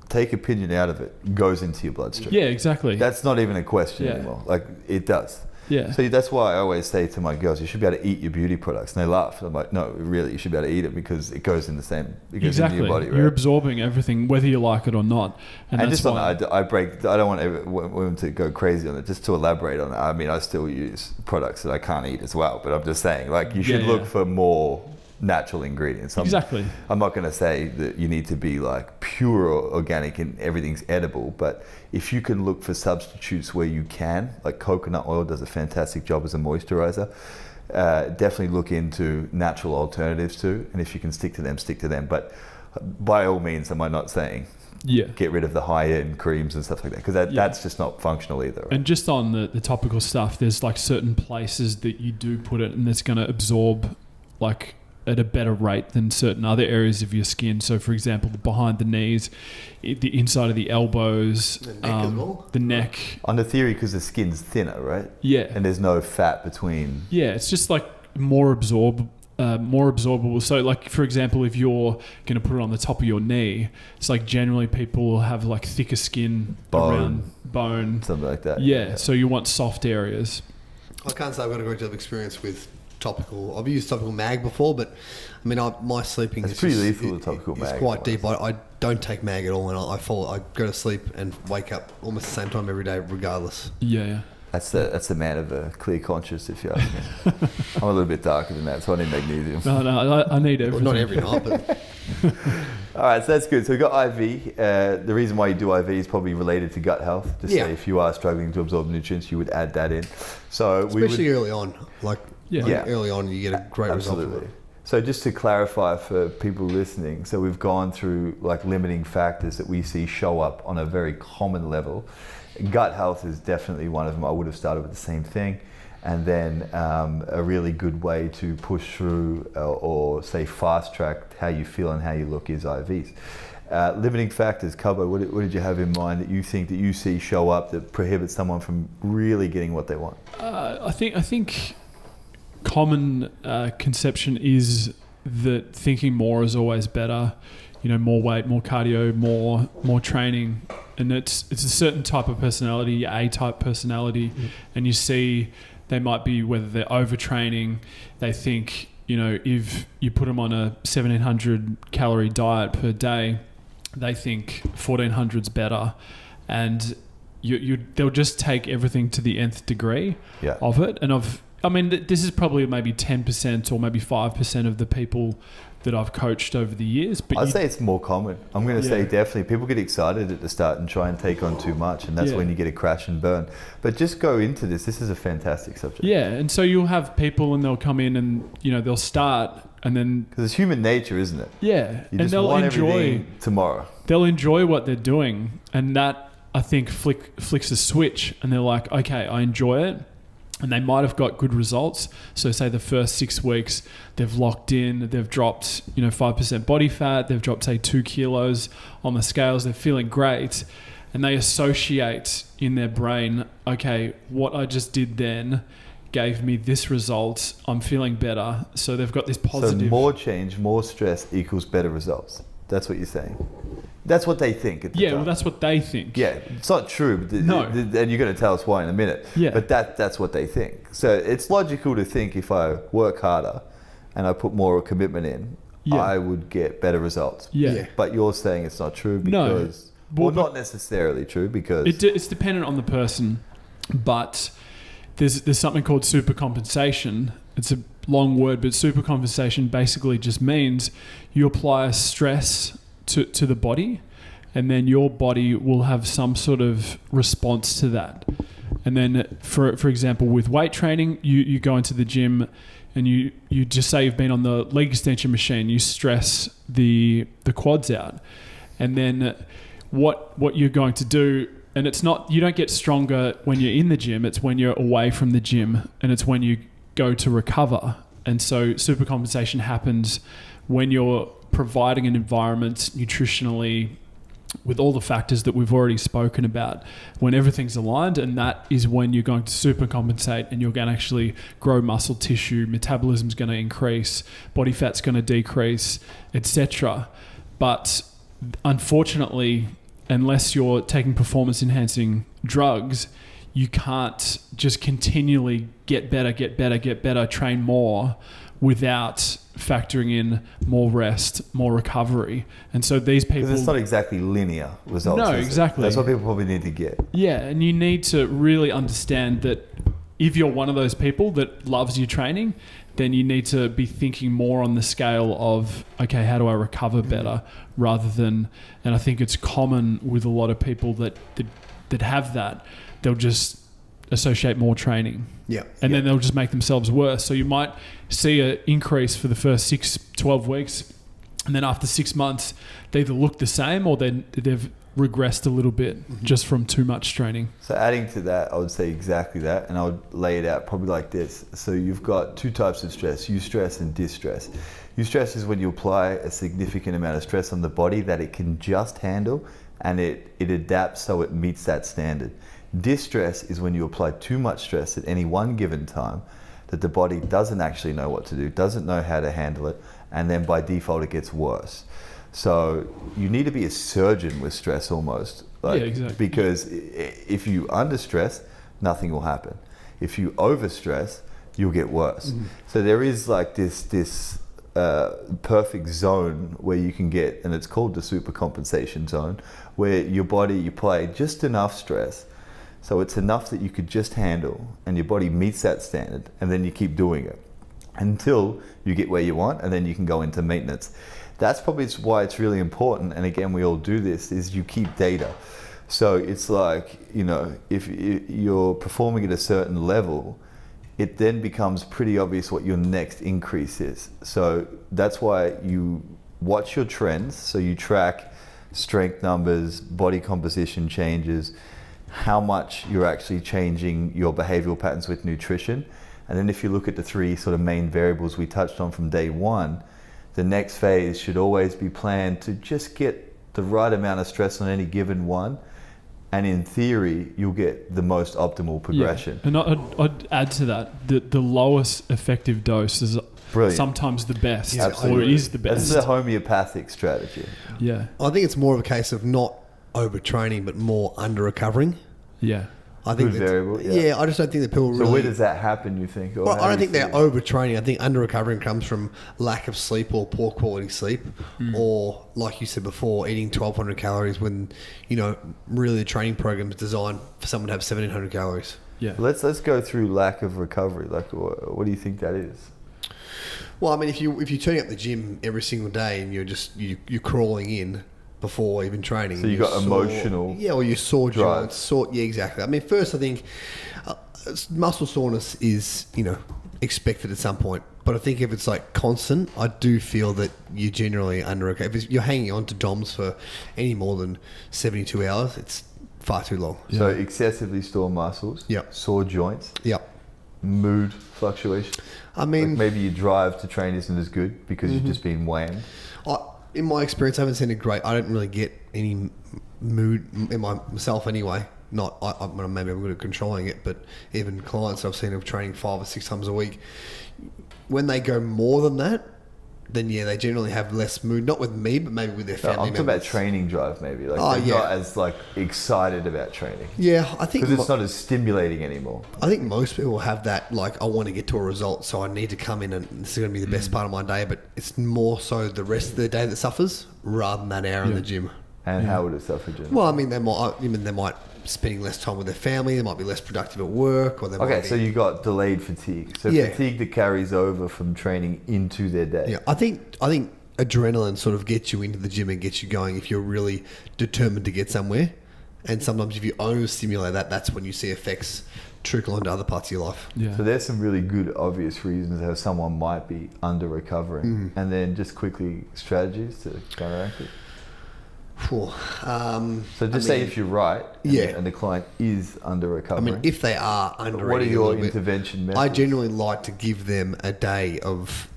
take opinion out of it, goes into your bloodstream. Yeah, exactly. That's not even a question anymore. Like, it does. Yeah. So that's why I always say to my girls, you should be able to eat your beauty products. And they laugh. I'm like, no, really, you should be able to eat it because it goes in the same, it goes into your body, right? You're absorbing everything, whether you like it or not. And that's just why on that, I don't want women to go crazy on it. Just to elaborate on it, I mean, I still use products that I can't eat as well, but I'm just saying, like, you should look for more natural ingredients. Exactly. I'm not going to say that you need to be like pure organic and everything's edible, but if you can look for substitutes where you can, like coconut oil does a fantastic job as a moisturizer. Definitely look into natural alternatives too, and if you can stick to them, stick to them. But by all means, am I not saying get rid of the high-end creams and stuff like that, because that's just not functional either. Right? And just on the topical stuff, there's like certain places that you do put it and it's going to absorb like at a better rate than certain other areas of your skin. So, for example, behind the knees, the inside of the elbows, the neck. On the theory, because the skin's thinner, right? Yeah. And there's no fat between. Yeah, it's just like more absorbable. So, like, for example, if you're going to put it on the top of your knee, it's like generally people will have like thicker skin around bone. Something like that. Yeah, so you want soft areas. I can't say I've got a great deal of experience with topical. I've used topical mag before, but I mean, my sleeping is pretty lethal. The topical mag is quite deep. I don't take mag at all, and I go to sleep and wake up almost the same time every day, regardless. Yeah. That's the man of a clear conscience, if you ask me. I'm a little bit darker than that, so I need magnesium. No, I need everything. Well, not every night, but. All right, so that's good. So we've got IV. The reason why you do IV is probably related to gut health. Just say if you are struggling to absorb nutrients, you would add that in. So especially early on, early on, you get a great result. Absolutely. So just to clarify for people listening, so we've gone through like limiting factors that we see show up on a very common level. Gut health is definitely one of them. I would have started with the same thing. And then a really good way to push through or say fast track how you feel and how you look is IVs. Limiting factors, Cubbo, what did you have in mind that you think that you see show up that prohibits someone from really getting what they want? I think common conception is that thinking more is always better. You know, more weight, more cardio, more training, and it's a certain type of personality, A-type personality, and you see they might be, whether they're overtraining, they think, you know, if you put them on a 1,700 calorie diet per day, they think 1,400's better, and they'll just take everything to the nth degree of it, and I mean, this is probably maybe 10% or maybe 5% of the people that I've coached over the years. But I'd say it's more common. I'm going to say definitely. People get excited at the start and try and take on too much, and that's when you get a crash and burn. But just go into this. This is a fantastic subject. Yeah, and so you'll have people and they'll come in and, you know, they'll start and then... Because it's human nature, isn't it? Yeah. You just want everything tomorrow. They'll enjoy what they're doing, and that, I think, flicks a switch, and they're like, okay, I enjoy it. And they might have got good results. So say the first 6 weeks, they've locked in, they've dropped, 5% body fat, they've dropped, say, 2 kilos on the scales, they're feeling great. And they associate in their brain, okay, what I just did then gave me this result, I'm feeling better. So they've got this positive... So more change, more stress equals better results. That's what you're saying. That's what they think at the time. Well, that's what they think. Yeah, it's not true. But no. And you're going to tell us why in a minute. Yeah. But that's what they think. So it's logical to think if I work harder and I put more commitment in, I would get better results. Yeah. But you're saying it's not true because... No. Well, not necessarily true because... It's dependent on the person, but there's something called supercompensation. It's a long word, but supercompensation basically just means you apply a stress to the body, and then your body will have some sort of response to that. And then, for example, with weight training, you go into the gym and you just say you've been on the leg extension machine, you stress the quads out, and then what you're going to do, and it's not, you don't get stronger when you're in the gym, it's when you're away from the gym, and it's when you go to recover. And so supercompensation happens when you're providing an environment nutritionally with all the factors that we've already spoken about, when everything's aligned, and that is when you're going to supercompensate and you're going to actually grow muscle tissue, metabolism's going to increase, body fat's going to decrease, etc. But unfortunately, unless you're taking performance enhancing drugs, you can't just continually get better, train more without factoring in more rest, more recovery. And so these people... Because it's not exactly linear results. No, exactly. That's what people probably need to get. Yeah, and you need to really understand that if you're one of those people that loves your training, then you need to be thinking more on the scale of, okay, how do I recover better, rather than... And I think it's common with a lot of people that have that. They'll just associate more training. Yeah. And then they'll just make themselves worse. So you might see an increase for the first 12 weeks, and then after 6 months, they either look the same or they've regressed a little bit just from too much training. So adding to that, I would say exactly that, and I would lay it out probably like this. So you've got two types of stress, eustress and distress. Eustress is when you apply a significant amount of stress on the body that it can just handle, and it adapts so it meets that standard. Distress is when you apply too much stress at any one given time that the body doesn't actually know what to do, doesn't know how to handle it, and then by default it gets worse. So you need to be a surgeon with stress almost. Yeah, exactly. Because if you under stress, nothing will happen. If you over stress, you'll get worse. So there is like this perfect zone where you can get, and it's called the supercompensation zone, where your body, you apply just enough stress so it's enough that you could just handle, and your body meets that standard, and then you keep doing it until you get where you want, and then you can go into maintenance. That's probably why it's really important, and again, we all do this, is you keep data. So it's like, you know, if you're performing at a certain level, it then becomes pretty obvious what your next increase is. So that's why you watch your trends. So you track strength numbers, body composition changes, how much you're actually changing your behavioral patterns with nutrition. And then if you look at the three sort of main variables we touched on from day one, the next phase should always be planned to just get the right amount of stress on any given one. And in theory, you'll get the most optimal progression. Yeah. And I'd add to that, the lowest effective dose is sometimes the best, or it is the best. That's the homeopathic strategy. Yeah. I think it's more of a case of not overtraining, but more under-recovering. Yeah. I think Good variable. Yeah, I just don't think that people really... So where does that happen, you think? Or Well, I don't think they're overtraining. I think under-recovering comes from lack of sleep or poor quality sleep, or, like you said before, eating 1,200 calories when, you know, really the training program is designed for someone to have 1,700 calories. Yeah. Let's go through lack of recovery. Like, what do you think that is? Well, I mean, if you turn up the gym every single day and you're crawling in before even training. So you got emotional... Yeah, or you sore joints. Yeah, exactly. I mean, first, I think muscle soreness is, you know, expected at some point. But I think if it's like constant, I do feel that you generally if you're hanging on to DOMs for any more than 72 hours, it's far too long. Yeah. So excessively sore muscles. Yep. Sore joints. Yep. Mood fluctuation. I mean... Like maybe your drive to train isn't as good because you've just been whammed. In my experience, I haven't seen I don't really get any mood in myself anyway. Maybe I'm good at controlling it, but even clients I've seen of training 5 or 6 times a week, when they go more than that, then yeah, they generally have less mood. Not with me, but maybe with their family members. I'm talking about training drive, maybe. Like they're not as like excited about training. Yeah, I think because it's not as stimulating anymore. I think most people have that. Like, I want to get to a result, so I need to come in, and this is going to be the best part of my day. But it's more so the rest of the day that suffers rather than that hour in the gym. And how would it suffer, Jim? Well, I mean, they might spending less time with their family. They might be less productive at work, or they might be... So you got delayed fatigue. So fatigue that carries over from training into their day. Yeah, I think adrenaline sort of gets you into the gym and gets you going if you're really determined to get somewhere. And sometimes if you overstimulate that's when you see effects trickle into other parts of your life. Yeah. So there's some really good obvious reasons how someone might be under recovering. And then just quickly strategies to counteract it. So say if you're right and the client is under recovering. I mean, if they are under, what are your intervention methods? I generally like to give them a day of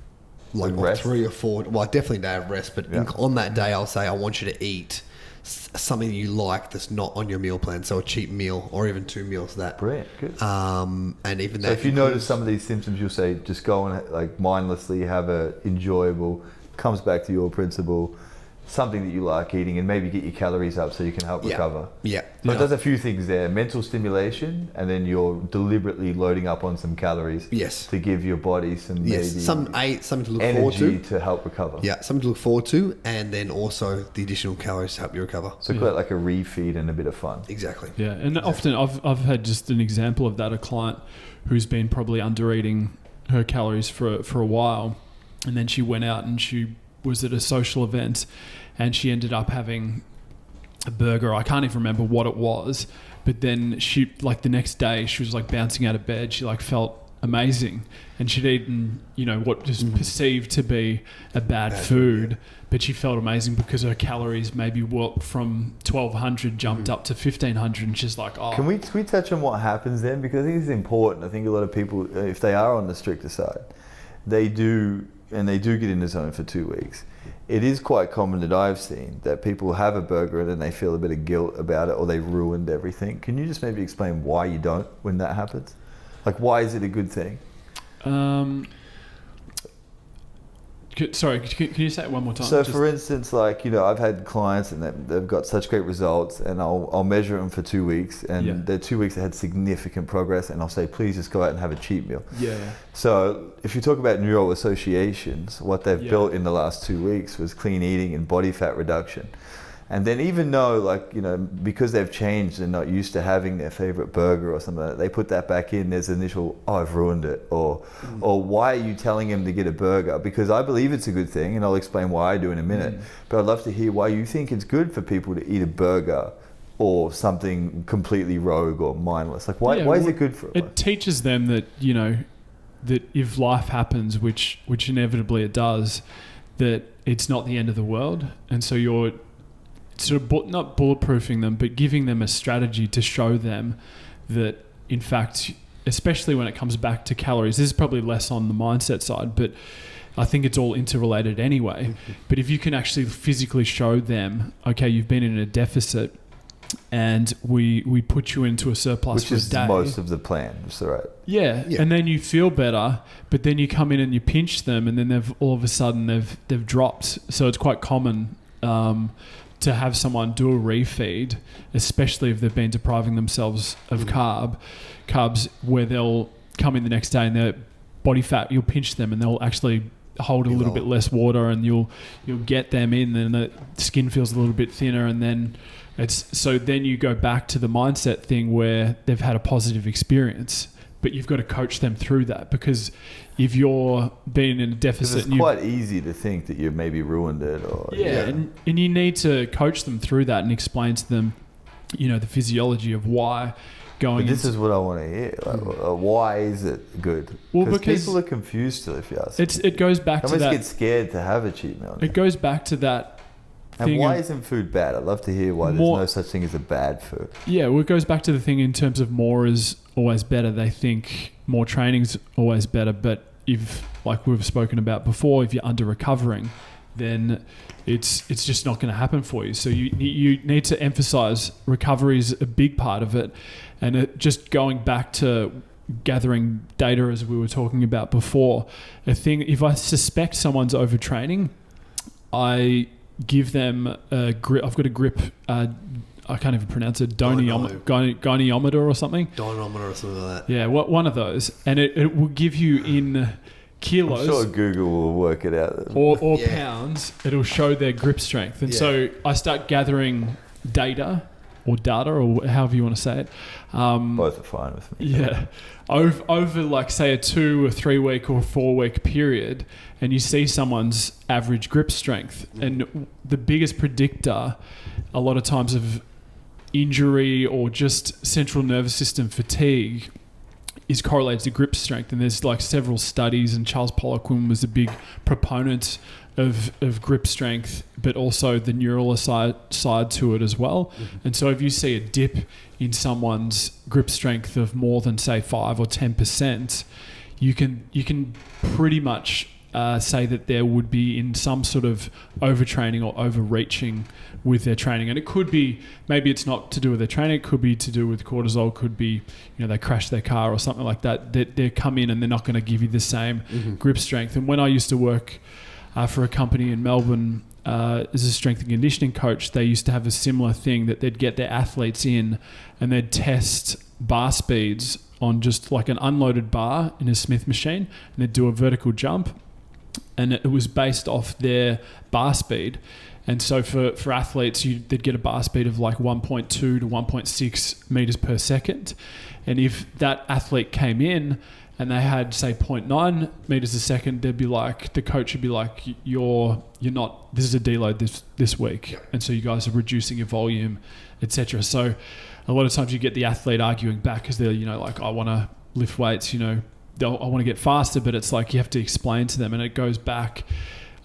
like 3 or 4. Well, definitely a day of rest, but on that day I'll say I want you to eat something you like that's not on your meal plan. So a cheap meal or even 2 meals that. Brilliant, good. And even that. So if you notice some of these symptoms, you'll say just go and like mindlessly have a enjoyable, comes back to your principle, something that you like eating, and maybe get your calories up so you can help recover. Yeah. So it does a few things there: mental stimulation, and then you're deliberately loading up on some calories. Yes. To give your body some maybe something to look forward energy to. to help recover. Yeah, something to look forward to, and then also the additional calories to help you recover. So call it like a refeed and a bit of fun. Exactly. Yeah, and often I've had just an example of that, a client who's been probably under eating her calories for a while, and then she went out and she was at a social event and she ended up having a burger. I can't even remember what it was, but then she, like the next day, she was like bouncing out of bed. She like felt amazing, and she'd eaten, what was perceived to be a bad food, but she felt amazing because her calories maybe from 1,200 jumped up to 1,500, and she's like, oh. Can we touch on what happens then? Because I think it's important. I think a lot of people, if they are on the stricter side, they do get in the zone for 2 weeks. It is quite common that I've seen that people have a burger and then they feel a bit of guilt about it, or they've ruined everything. Can you just maybe explain why you don't when that happens? Like, why is it a good thing? Sorry, can you say it one more time? So, for instance, like, I've had clients and they've got such great results, and I'll measure them for 2 weeks, and they're 2 weeks that had significant progress, and I'll say, please just go out and have a cheat meal. Yeah. So, if you talk about neural associations, what they've built in the last 2 weeks was clean eating and body fat reduction. And then even though, because they've changed and not used to having their favorite burger or something like that, they put that back in, there's initial, oh, I've ruined it. Or why are you telling him to get a burger? Because I believe it's a good thing, and I'll explain why I do in a minute. But I'd love to hear why you think it's good for people to eat a burger or something completely rogue or mindless. Like, why is it good for them? It teaches them that, that if life happens, which inevitably it does, that it's not the end of the world. And so you're sort of not bulletproofing them, but giving them a strategy to show them that, in fact, especially when it comes back to calories, this is probably less on the mindset side, but I think it's all interrelated anyway. But if you can actually physically show them, okay, you've been in a deficit and we put you into a surplus for a day. Which is most of the plan, is right? Yeah, and then you feel better, but then you come in and you pinch them, and then they've all of a sudden they've dropped. So it's quite common to have someone do a refeed, especially if they've been depriving themselves of carbs, where they'll come in the next day and their body fat, you'll pinch them and they'll actually hold a little bit less water, and you'll get them in, and the skin feels a little bit thinner, and then then you go back to the mindset thing where they've had a positive experience. But you've got to coach them through that, because if you're being in a deficit, it's quite easy to think that you've maybe ruined it. And you need to coach them through that and explain to them, the physiology of why going. But this is what I want to hear. Why is it good? Well, because people are confused still, if you ask. It goes back to that. Almost get scared to have a cheat meal. It goes back to that. And why isn't food bad? I'd love to hear why there's no such thing as a bad food. Yeah, well, it goes back to the thing in terms of more is always better. They think more training's always better, but if, like we've spoken about before, if you're under recovering, then it's just not going to happen for you. So you need to emphasize recovery is a big part of it, and just going back to gathering data as we were talking about before. If I suspect someone's overtraining, I give them a grip. I've got a grip. I can't even pronounce it. Goniometer or something. Dynometer or something like that. Yeah, one of those, and it will give you in kilos. I'm sure Google will work it out. Or pounds. It'll show their grip strength, and so I start gathering data, or however you want to say it. Both are fine with me. Yeah, over like say a 2 or 3 week or 4 week period, and you see someone's average grip strength, and the biggest predictor a lot of times of injury or just central nervous system fatigue is correlated to grip strength. And there's like several studies, and Charles Poliquin was a big proponent of grip strength, but also the neural side to it as well. And so if you see a dip in someone's grip strength of more than say 5 or 10%, you can pretty much say that there would be in some sort of overtraining or overreaching with their training. And it could be, maybe it's not to do with their training, it could be to do with cortisol, could be, they crash their car or something like that. They come in and they're not going to give you the same grip strength. And when I used to work for a company in Melbourne as a strength and conditioning coach, they used to have a similar thing that they'd get their athletes in and they'd test bar speeds on just like an unloaded bar in a Smith machine, and they'd do a vertical jump, and it was based off their bar speed. And so for athletes, they'd get a bar speed of like 1.2 to 1.6 meters per second. And if that athlete came in and they had, say, 0.9 meters a second, they'd be like, the coach would be like, you're not, this is a deload this week. And so you guys are reducing your volume, etc. So a lot of times you get the athlete arguing back because they're, like, I want to lift weights, I want to get faster, but it's like you have to explain to them, and it goes back.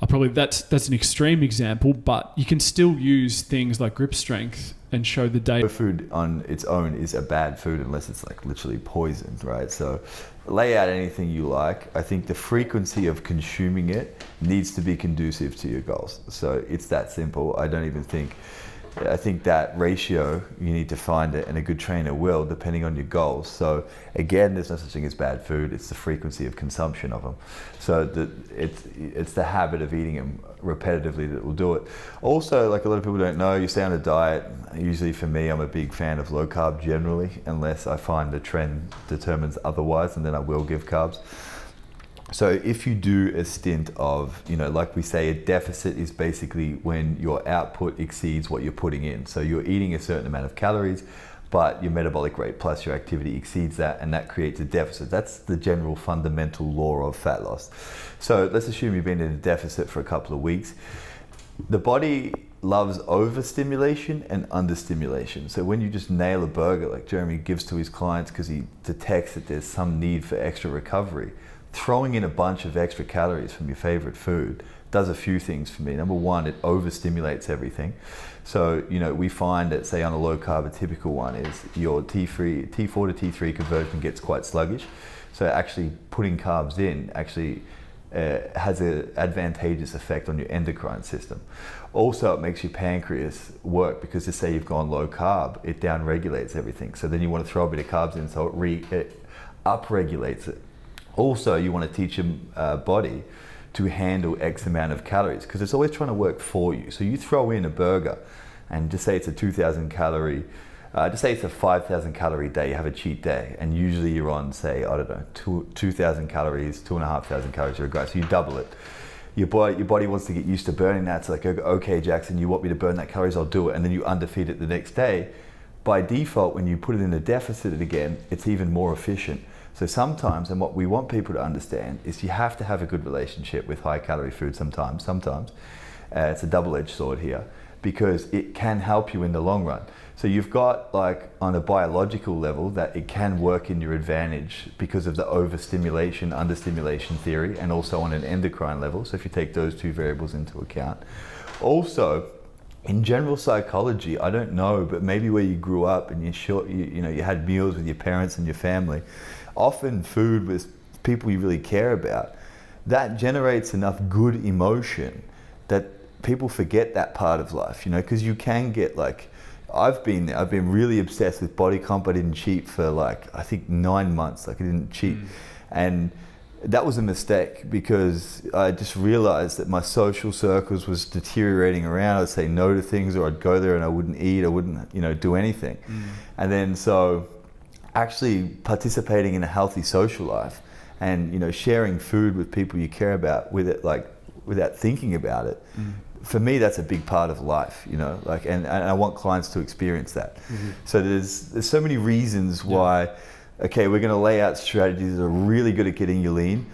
Probably that's an extreme example, but you can still use things like grip strength and show the data. Food on its own is a bad food unless it's like literally poisoned, right? So lay out anything you like. I think the frequency of consuming it needs to be conducive to your goals. So it's that simple. I think that ratio, you need to find it, and a good trainer will, depending on your goals. So again, there's no such thing as bad food. It's the frequency of consumption of them. So it's the habit of eating them repetitively that will do it. Also, like a lot of people don't know, you stay on a diet. Usually for me, I'm a big fan of low carb generally, unless I find the trend determines otherwise, and then I will give carbs. So if you do a stint of, like we say, a deficit is basically when your output exceeds what you're putting in. So you're eating a certain amount of calories, but your metabolic rate plus your activity exceeds that, and that creates a deficit. That's the general fundamental law of fat loss. So let's assume you've been in a deficit for a couple of weeks. The body loves overstimulation and understimulation. So when you just nail a burger, like Jeremy gives to his clients because he detects that there's some need for extra recovery, throwing in a bunch of extra calories from your favorite food does a few things for me. Number one, it overstimulates everything. So, we find that, say, on a low carb, a typical one is your T4 to T3 conversion gets quite sluggish. So actually putting carbs in actually has an advantageous effect on your endocrine system. Also, it makes your pancreas work because, to say you've gone low carb, it down-regulates everything. So then you want to throw a bit of carbs in so it up-regulates it. Also, you want to teach your body to handle X amount of calories because it's always trying to work for you. So you throw in a burger and just say it's a 2,000 calorie, just say it's a 5,000 calorie day, you have a cheat day, and usually you're on, say, 2,000 calories, 2,500 calories, you're a guy, so you double it. Your body wants to get used to burning that. It's like, okay, Jackson, you want me to burn that calories, I'll do it. And then you underfeed it the next day. By default, when you put it in a deficit again, it's even more efficient. So sometimes, and what we want people to understand is you have to have a good relationship with high calorie food sometimes. It's a double-edged sword here because it can help you in the long run. So you've got, like, on a biological level that it can work in your advantage because of the overstimulation, understimulation theory, and also on an endocrine level. So if you take those two variables into account. Also, in general psychology, I don't know, but maybe where you grew up and you had meals with your parents and your family, often food with people you really care about, that generates enough good emotion that people forget that part of life, because you can get, like, I've been really obsessed with body comp. I didn't cheat for, like, I think 9 months. Like, I didn't cheat. And that was a mistake because I just realized that my social circles was deteriorating around. I'd say no to things, or I'd go there and I wouldn't eat. I wouldn't, do anything. And then so actually participating in a healthy social life and, sharing food with people you care about with it, like, without thinking about it. For me, that's a big part of life, and I want clients to experience that. So there's so many reasons why, okay, we're going to lay out strategies that are really good at getting you lean,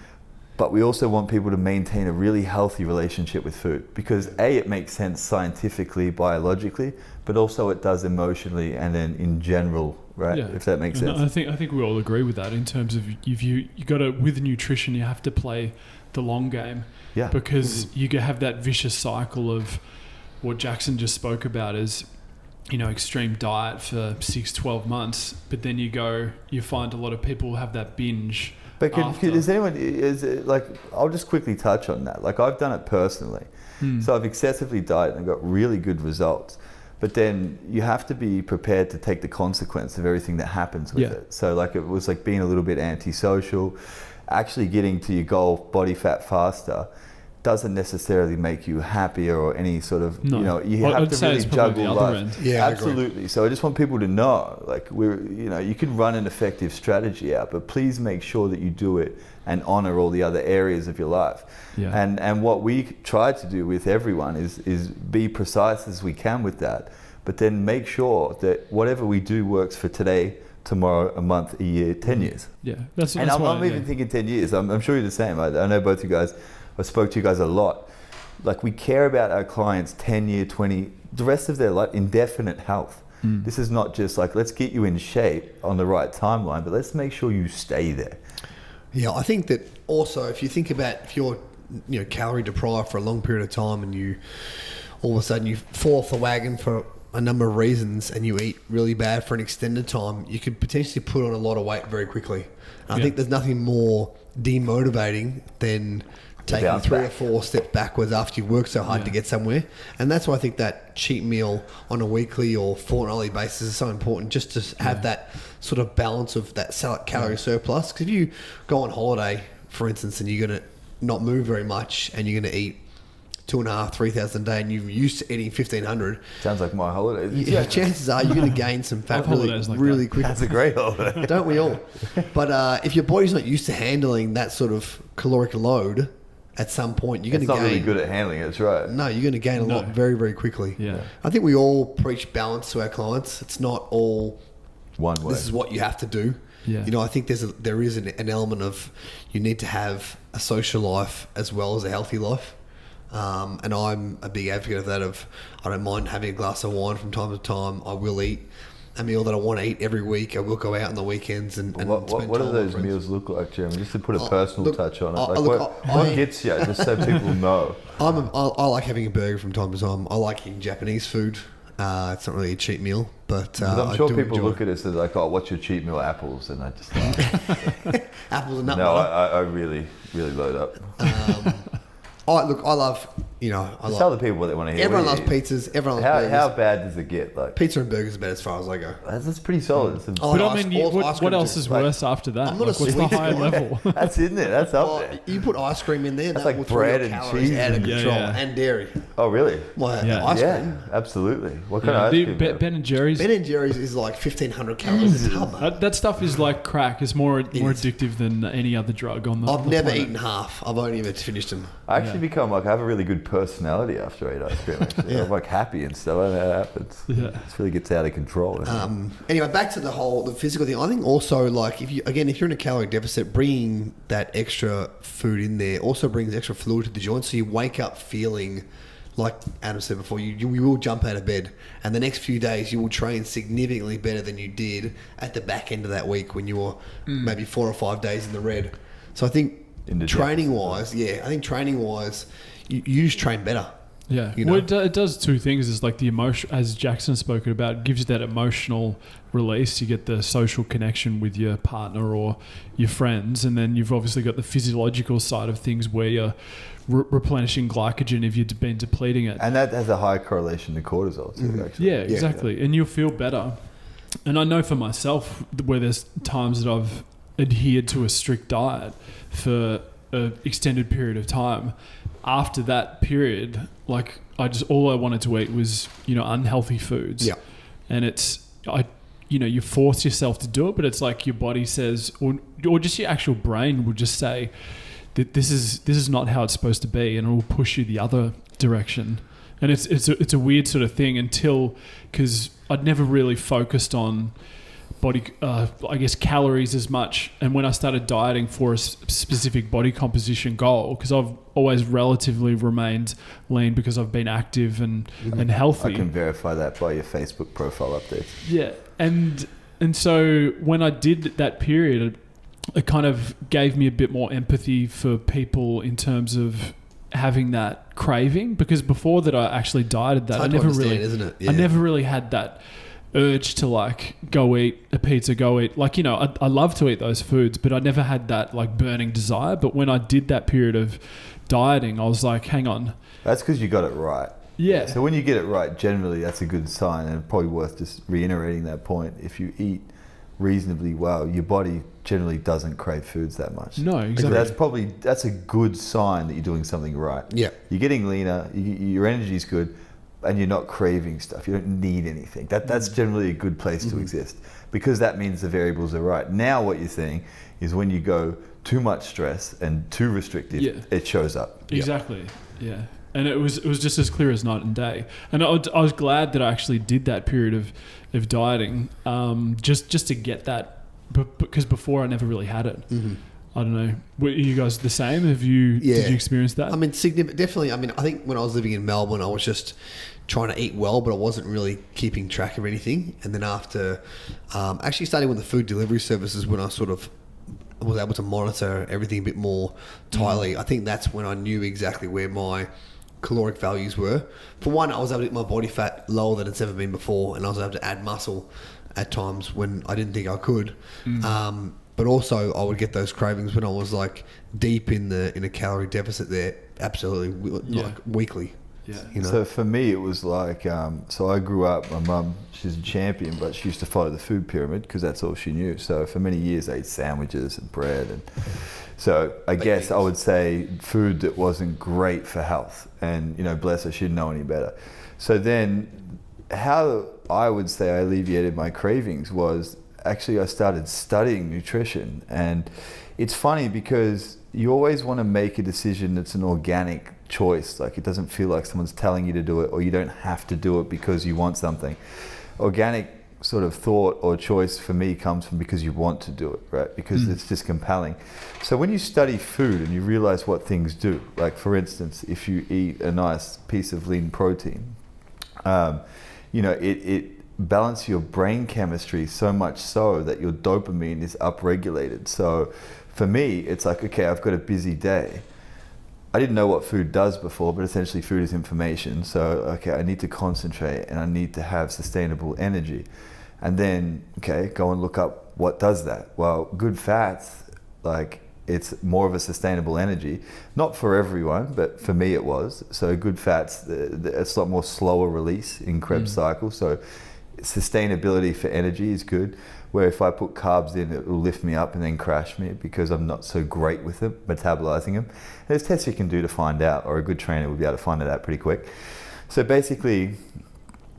but we also want people to maintain a really healthy relationship with food because A, it makes sense scientifically, biologically, but also it does emotionally and then in general, right? Yeah. If that makes sense. I think we all agree with that in terms of you got to, with nutrition, you have to play the long game. Yeah. Because you have that vicious cycle of what Jackson just spoke about is, extreme diet for 6-12 months, but then you find a lot of people have that binge But is anyone, I'll just quickly touch on that. Like, I've done it personally. So I've excessively dieted and got really good results. But then you have to be prepared to take the consequence of everything that happens with it. So like, it was like being a little bit antisocial. Actually getting to your goal, body fat, faster, doesn't necessarily make you happier or any sort of, you have to really juggle life. Yeah, absolutely. So I just want people to know, like, you can run an effective strategy out, but please make sure that you do it and honor all the other areas of your life. Yeah. And what we try to do with everyone is be precise as we can with that, but then make sure that whatever we do works for today, tomorrow, a month, a year, 10 years. Yeah. I'm even thinking 10 years. I'm sure you're the same. I know both you guys, I spoke to you guys a lot. Like, we care about our clients 10 year, 20, the rest of their life, indefinite health. This is not just like, let's get you in shape on the right timeline, but let's make sure you stay there. Yeah, I think that also, if you think about, if you're calorie deprived for a long period of time and you all of a sudden you fall off the wagon for a number of reasons and you eat really bad for an extended time, you could potentially put on a lot of weight very quickly. And I think there's nothing more demotivating than taking 3 or 4 steps backwards after you work so hard to get somewhere. And that's why I think that cheat meal on a weekly or fortnightly basis is so important, just to have that sort of balance of that calorie surplus. Because if you go on holiday, for instance, and you're going to not move very much and you're going to eat 2,500, 3,000 a day, and you're used to eating 1,500. Sounds like my holidays. Yeah, chances are you're going to gain some fat really quickly. That's a great holiday. Don't we all? But if your body's not used to handling that sort of caloric load, at some point you're going to gain. It's not really good at handling it. That's right. No, you're going to gain a lot very, very quickly. Yeah. I think we all preach balance to our clients. It's not all one way. This is what you have to do. Yeah. I think there is an element of you need to have a social life as well as a healthy life. And I'm a big advocate of that. I don't mind having a glass of wine from time to time. I will eat a meal that I want to eat every week. I will go out on the weekends and spend time with friends. What do those meals look like, Jeremy? Just to put a personal touch on it. What gets you, just so people know? I like having a burger from time to time. I like eating Japanese food. It's not really a cheat meal, but I'm sure people look at us as like, oh, what's your cheat meal? Apples. And I just apples and nut No, butter. I really, really load up. I love, Just tell the people what they want to hear. Everyone loves pizzas. Everyone loves burgers. How bad does it get? Like, pizza and burgers about as far as I go. That's pretty solid. But I mean, what else is worse after that? What's the higher level? That's in there. That's up there. You put ice cream in there. That's that like will throw bread your and calories cheese out of and- control, Yeah. and dairy. Oh, really? Well, Yeah. ice Yeah, cream. absolutely. What kind of ice cream? Ben and Jerry's. Ben and Jerry's is like 1,500 calories a tub. That stuff is like crack. It's more addictive than any other drug on the. I've never planet. eaten half. I've only ever finished them. I actually become like, I have a really good personality after I eat ice cream. Actually. I'm like happy and stuff. I don't know how that happens. Yeah. It really gets out of control. Anyway, back to the physical thing. I think also, like, if you're in a calorie deficit, bringing that extra food in there also brings extra fluid to the joints. So you wake up feeling, like Adam said before, you will jump out of bed, and the next few days you will train significantly better than you did at the back end of that week when you were maybe 4 or 5 days in the red. So I think training wise, you just train better. Yeah, well, it does two things. It's like the emotion, as Jackson spoke about, it gives you that emotional release. You get the social connection with your partner or your friends, and then you've obviously got the physiological side of things where you're replenishing glycogen if you've been depleting it. And that has a high correlation to cortisol too, actually. Yeah, exactly. And you'll feel better. And I know for myself where there's times that I've adhered to a strict diet for an extended period of time. After that period, like all I wanted to eat was, unhealthy foods. Yeah. And you force yourself to do it, but it's like your body says, or just your actual brain will just say that this is not how it's supposed to be, and it will push you the other direction. And it's a weird sort of thing because I'd never really focused on body, calories as much. And when I started dieting for a specific body composition goal, because I've always relatively remained lean because I've been active and healthy. I can verify that by your Facebook profile updates. Yeah. And so when I did that period, it kind of gave me a bit more empathy for people in terms of having that craving, because before that I actually dieted that. It's hard to understand, isn't it? Yeah. I never really had that urge to like go eat a pizza, go eat, like, you know, I love to eat those foods, but I never had that like burning desire. But when I did that period of dieting, I was like, hang on. That's because you got it right. Yeah. So when you get it right, generally that's a good sign, and probably worth just reiterating that point. If you eat reasonably well, your body generally doesn't crave foods that much. No, exactly. So that's a good sign that you're doing something right. Yeah. You're getting leaner, your energy's good, and you're not craving stuff. You don't need anything. That's generally a good place to exist, because that means the variables are right. Now what you're saying is when you go too much stress and too restrictive, it shows up. Exactly. Yeah. And it was just as clear as night and day. And I was glad that I actually did that period of dieting, just to get that, because before I never really had it. Mm-hmm. I don't know. Were you guys the same? Did you experience that? I mean, definitely. I mean, I think when I was living in Melbourne, I was just trying to eat well, but I wasn't really keeping track of anything. And then after actually starting with the food delivery services, when I sort of was able to monitor everything a bit more tightly, I think that's when I knew exactly where my caloric values were. For one, I was able to get my body fat lower than it's ever been before, and I was able to add muscle at times when I didn't think I could. But also, I would get those cravings when I was like deep in a calorie deficit there, absolutely, like weekly. Yeah. You know? So for me, it was like, so I grew up, my mum, she's a champion, but she used to follow the food pyramid because that's all she knew. So for many years, I ate sandwiches and bread. And so I guess I would say food that wasn't great for health. And, you know, bless her, she didn't know any better. So then how I would say I alleviated my cravings was actually I started studying nutrition. And it's funny because you always want to make a decision that's an organic choice. Like, it doesn't feel like someone's telling you to do it, or you don't have to do it because you want something. Organic sort of thought or choice for me comes from because you want to do it, right? Because it's just compelling. So when you study food and you realize what things do, like for instance, if you eat a nice piece of lean protein, you know, it balances your brain chemistry so much so that your dopamine is upregulated. So for me, it's like, okay, I've got a busy day. I didn't know what food does before, but essentially food is information. So, okay, I need to concentrate and I need to have sustainable energy. And then, okay, go and look up what does that. Well, good fats, like, it's more of a sustainable energy. Not for everyone, but for me it was. So good fats, it's a lot more slower release in Krebs cycle. So sustainability for energy is good. Where if I put carbs in, it will lift me up and then crash me because I'm not so great with them, metabolizing them. And there's tests you can do to find out, or a good trainer will be able to find it out pretty quick. So basically,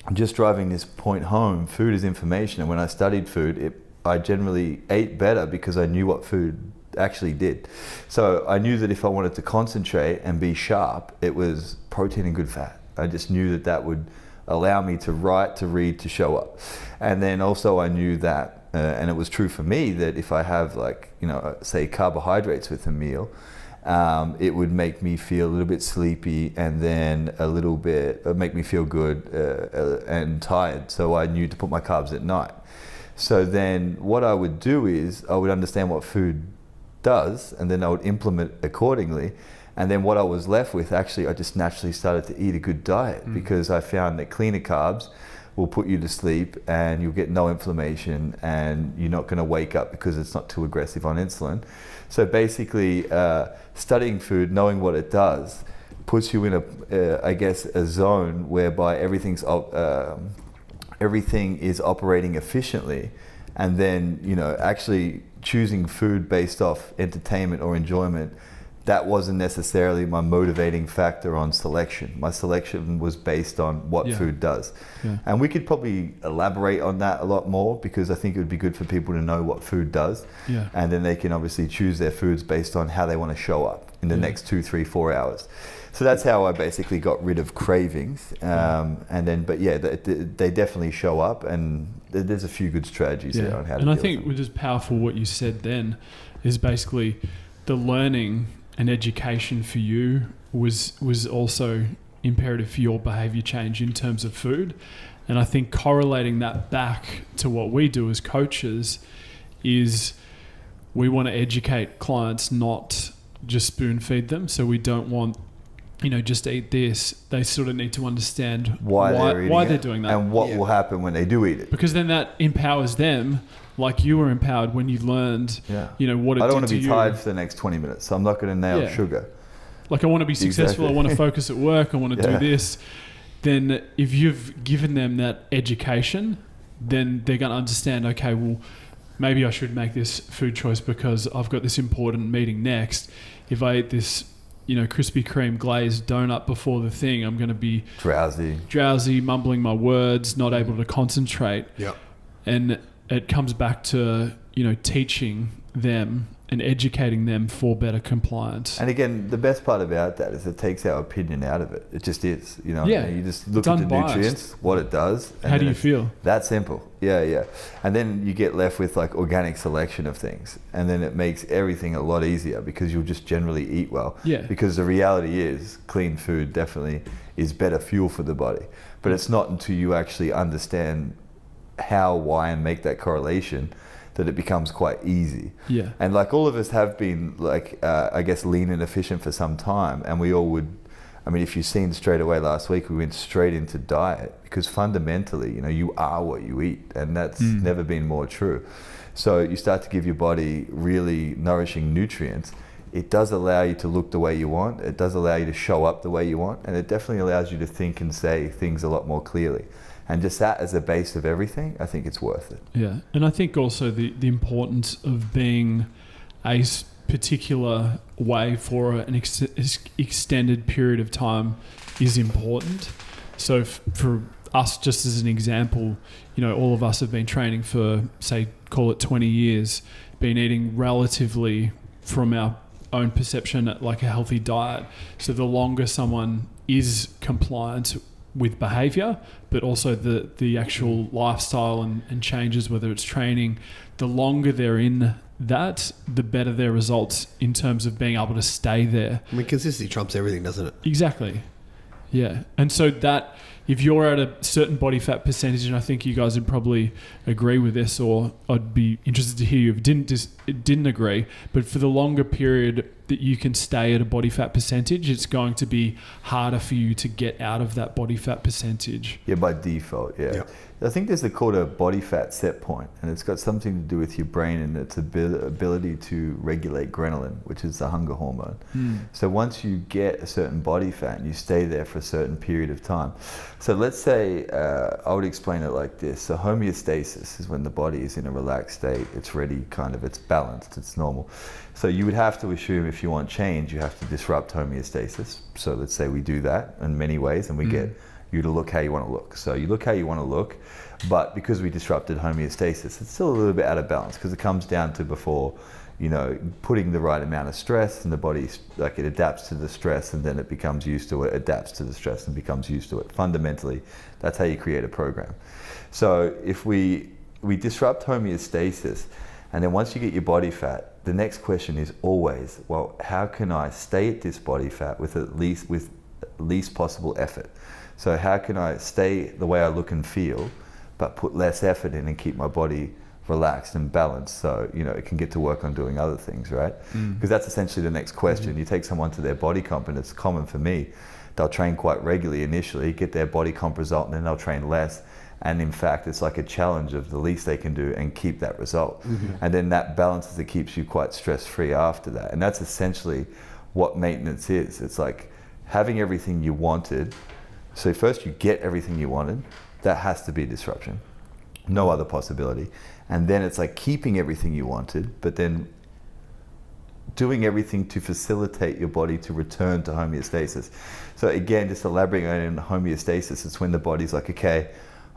I'm just driving this point home. Food is information, and when I studied food, I generally ate better because I knew what food actually did. So I knew that if I wanted to concentrate and be sharp, it was protein and good fat. I just knew that would allow me to write, to read, to show up. And then also I knew that, and it was true for me, that if I have, like, you know, say carbohydrates with a meal, it would make me feel a little bit sleepy, and then a little bit make me feel good and tired. So I knew to put my carbs at night. So then what I would do is I would understand what food does, and then I would implement accordingly. And then what I was left with, actually, I just naturally started to eat a good diet because I found that cleaner carbs will put you to sleep and you'll get no inflammation and you're not going to wake up because it's not too aggressive on insulin. So basically, studying food, knowing what it does, puts you in a zone whereby everything is operating efficiently. And then, you know, actually choosing food based off entertainment or enjoyment, that wasn't necessarily my motivating factor on selection. My selection was based on what food does. Yeah. And we could probably elaborate on that a lot more because I think it would be good for people to know what food does. Yeah. And then they can obviously choose their foods based on how they want to show up in the next 2, 3, 4 hours. So that's how I basically got rid of cravings. And then, but yeah, they definitely show up, and there's a few good strategies there on how to deal with them. And I think it was just powerful what you said then is basically the learning and education for you was also imperative for your behavior change in terms of food. And I think correlating that back to what we do as coaches is we want to educate clients, not just spoon feed them. So we don't want just eat this, they sort of need to understand why they're doing that. And what will happen when they do eat it. Because then that empowers them, like you were empowered when you learned, what it did to you. I don't want to be tired for the next 20 minutes, so I'm not going to nail sugar. Like I want to be successful, I want to focus at work, I want to do this. Then if you've given them that education, then they're going to understand, okay, well, maybe I should make this food choice because I've got this important meeting next. If I eat this, Krispy Kreme glazed donut before the thing, I'm going to be drowsy, mumbling my words, not able to concentrate. Yeah. And it comes back to, teaching them and educating them for better compliance. And again, the best part about that is it takes our opinion out of it. It just is, You just look at the nutrients, what it does. How do you feel? That simple. Yeah. And then you get left with like organic selection of things. And then it makes everything a lot easier because you'll just generally eat well. Yeah. Because the reality is clean food definitely is better fuel for the body. But it's not until you actually understand how, why, and make that correlation that it becomes quite easy. Yeah. And like all of us have been like, I guess, lean and efficient for some time. And we all would, if you've seen straight away last week, we went straight into diet because fundamentally, you are what you eat. And that's never been more true. So you start to give your body really nourishing nutrients. It does allow you to look the way you want. It does allow you to show up the way you want. And it definitely allows you to think and say things a lot more clearly. And just that as a base of everything, I think it's worth it. Yeah. And I think also the importance of being a particular way for an extended period of time is important. So for us, just as an example, all of us have been training for, say, call it 20 years, been eating relatively from our own perception at like a healthy diet. So the longer someone is compliant with behavior, but also the actual lifestyle and changes, whether it's training, the longer they're in that, the better their results in terms of being able to stay there. Consistency trumps everything, doesn't it? Exactly. Yeah. And so that if you're at a certain body fat percentage, and I think you guys would probably agree with this, or I'd be interested to hear you if you didn't agree, but for the longer period that you can stay at a body fat percentage, it's going to be harder for you to get out of that body fat percentage. Yeah, by default, yeah. I think there's called a body fat set point, and it's got something to do with your brain and its ability to regulate ghrelin, which is the hunger hormone. So once you get a certain body fat and you stay there for a certain period of time. So let's say, I would explain it like this. So homeostasis is when the body is in a relaxed state, it's ready, it's balanced, it's normal. So you would have to assume if you want change, you have to disrupt homeostasis. So let's say we do that in many ways and we get you to look how you want to look. So you look how you want to look, but because we disrupted homeostasis, it's still a little bit out of balance because it comes down to before, putting the right amount of stress, and the body, like, it adapts to the stress and then it becomes used to it, adapts to the stress and becomes used to it. Fundamentally, that's how you create a program. So if we disrupt homeostasis, and then once you get your body fat, the next question is always, well, how can I stay at this body fat with least possible effort? So how can I stay the way I look and feel, but put less effort in and keep my body relaxed and balanced so, it can get to work on doing other things, right? Because that's essentially the next question. You take someone to their body comp, and it's common for me, they'll train quite regularly initially, get their body comp result, and then they'll train less. And in fact, it's like a challenge of the least they can do and keep that result. And then that balances, it keeps you quite stress-free after that. And that's essentially what maintenance is. It's like having everything you wanted. So first you get everything you wanted. That has to be disruption. No other possibility. And then it's like keeping everything you wanted, but then doing everything to facilitate your body to return to homeostasis. So again, just elaborating on homeostasis, it's when the body's like, okay,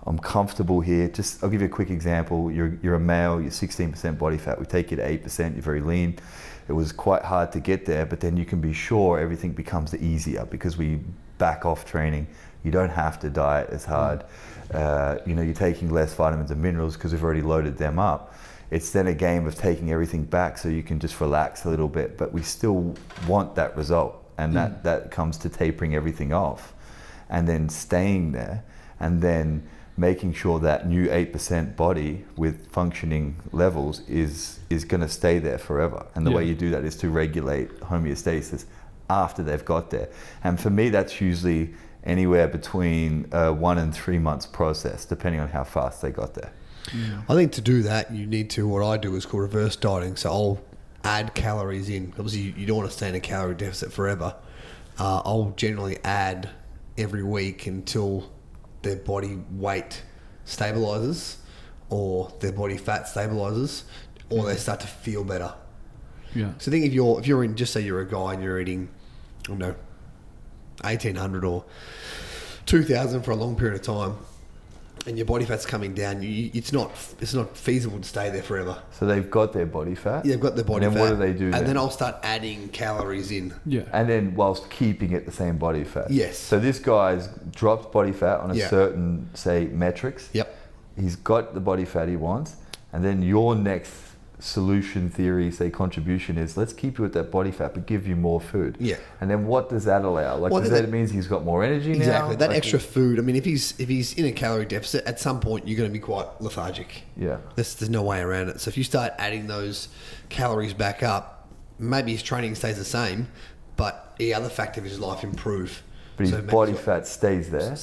I'm comfortable here. I'll give you a quick example. You're a male, you're 16% body fat. We take you to 8%, you're very lean. It was quite hard to get there, but then you can be sure everything becomes easier because we back off training. You don't have to diet as hard. You're taking less vitamins and minerals because we've already loaded them up. It's then a game of taking everything back so you can just relax a little bit, but we still want that result. And that comes to tapering everything off and then staying there and then making sure that new 8% body with functioning levels is going to stay there forever. And the way you do that is to regulate homeostasis after they've got there. And for me, that's usually anywhere between 1 and 3 months process, depending on how fast they got there. I think to do that, you need to, what I do is called reverse dieting. So I'll add calories in. Obviously, you don't want to stay in a calorie deficit forever. I'll generally add every week until their body weight stabilizes or their body fat stabilizes or they start to feel better. Yeah. So I think if you're in, just say you're a guy and you're eating, I don't know, 1,800 or 2,000 for a long period of time, and your body fat's coming down, it's not feasible to stay there forever. So they've got their body fat. Yeah, they've got their body and fat. then what do they do? And then I'll start adding calories in. Yeah. And then whilst keeping it the same body fat. Yes. So this guy's dropped body fat on a Yeah. certain, say, metrics. Yep. He's got the body fat he wants, and then your next solution theory, say contribution, is let's keep you at that body fat but give you more food. Yeah. And then what does that allow? Like, Well, does that mean he's got more energy now? Exactly. That Like, extra food. I mean, if he's in a calorie deficit, at some point you're going to be quite lethargic. Yeah. There's no way around it. So if you start adding those calories back up, maybe his training stays the same, but the other factor of his life improve. But his So it makes body it- fat stays there,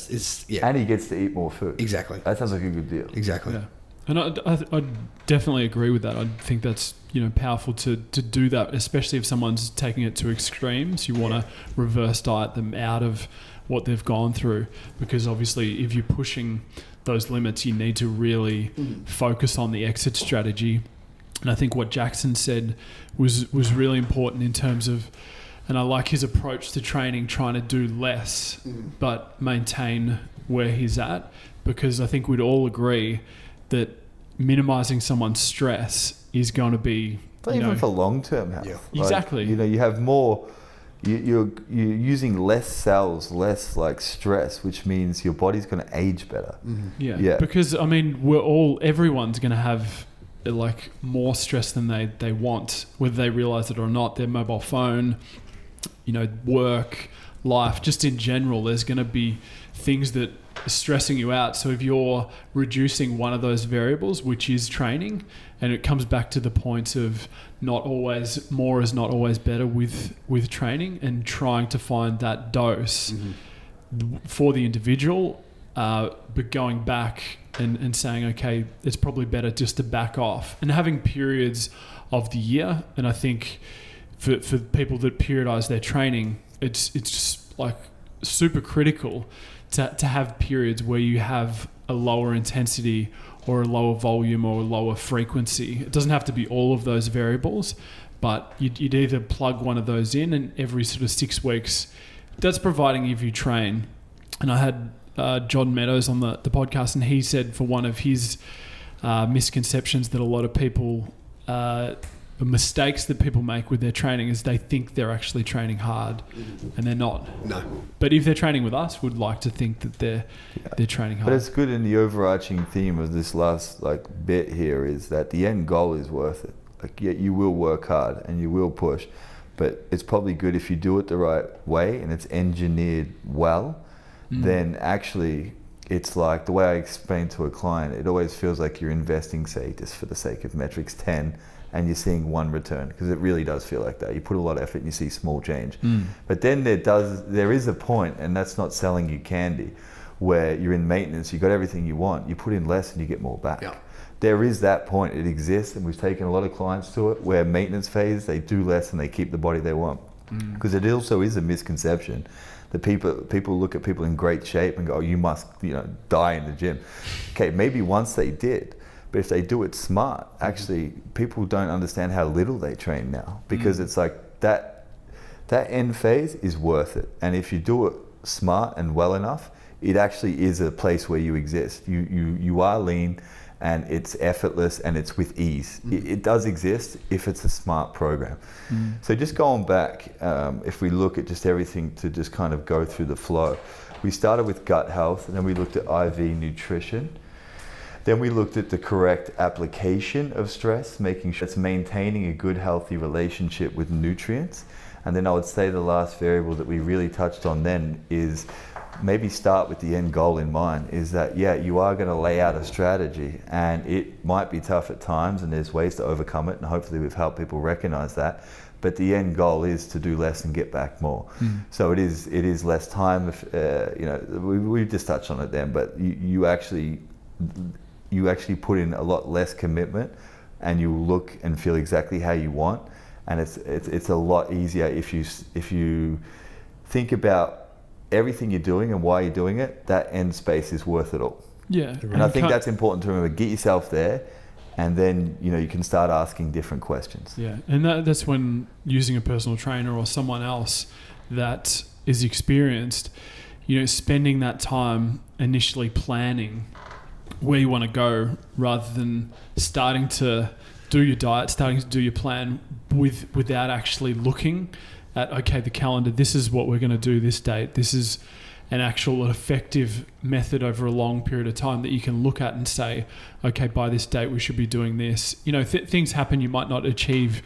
Yeah. and he gets to eat more food. Exactly. That sounds like a good deal. Exactly. Yeah. And I definitely agree with that. I think that's powerful to do that, especially if someone's taking it to extremes. You want to reverse diet them out of what they've gone through, because obviously if you're pushing those limits, you need to really focus on the exit strategy. And I think what Jackson said was really important in terms of, and I like his approach to training, trying to do less but maintain where he's at, because I think we'd all agree that minimizing someone's stress is going to be, But even for long-term health. Yeah. Like, Exactly. You have more, you're using less cells, less like stress, which means your body's going to age better. Yeah. Because I mean, everyone's going to have like more stress than they want, whether they realize it or not. Their mobile phone, work, life, just in general, there's going to be things that are stressing you out. So if you're reducing one of those variables, which is training, and it comes back to the point of more is not always better with training, and trying to find that dose for the individual, but going back and saying, okay, it's probably better just to back off, and having periods of the year. And I think for people that periodize their training, it's just like super critical to have periods where you have a lower intensity or a lower volume or a lower frequency. It doesn't have to be all of those variables, but you'd either plug one of those in, and every sort of 6 weeks, that's providing if you train. And I had John Meadows on the podcast, and he said for one of his misconceptions that a lot of people, mistakes that people make with their training, is they think they're actually training hard, and they're not. No. But if they're training with us, we'd like to think that they're training hard. But it's good, in the overarching theme of this last bit here is that the end goal is worth it. You will work hard and you will push, but it's probably good if you do it the right way and it's engineered well. Then actually it's like the way I explain to a client, it always feels like you're investing, say, just for the sake of metrics, 10, and you're seeing one return, because it really does feel like that. You put a lot of effort and you see small change. But then there is a point, and that's not selling you candy, where you're in maintenance, you got everything you want, you put in less and you get more back. Yeah. There is that point, it exists, and we've taken a lot of clients to it, where maintenance phase, they do less and they keep the body they want. Because it also is a misconception that people look at people in great shape and go, oh, you must die in the gym. Okay, maybe once they did, but if they do it smart, actually people don't understand how little they train now, because it's like that end phase is worth it. And if you do it smart and well enough, it actually is a place where you exist. You are lean, and it's effortless, and it's with ease. It does exist if it's a smart program. So just going back, if we look at just everything to just kind of go through the flow, we started with gut health, and then we looked at IV nutrition. Then we looked at the correct application of stress, making sure it's maintaining a good, healthy relationship with nutrients. And then I would say the last variable that we really touched on then is maybe start with the end goal in mind, is that, you are going to lay out a strategy, and it might be tough at times, and there's ways to overcome it, and hopefully we've helped people recognize that. But the end goal is to do less and get back more. So it is less time. If, we just touched on it then, but you actually put in a lot less commitment, and you look and feel exactly how you want, and it's a lot easier if you think about everything you're doing and why you're doing it. That end space is worth it all. Yeah, and I think that's important to remember. Get yourself there, and then you can start asking different questions. Yeah, and that's when using a personal trainer or someone else that is experienced, spending that time initially planning where you want to go, rather than starting to do your diet, starting to do your plan without actually looking at, okay, the calendar, this is what we're going to do this date. This is an actual effective method over a long period of time that you can look at and say, okay, by this date we should be doing this. Things happen. You might not achieve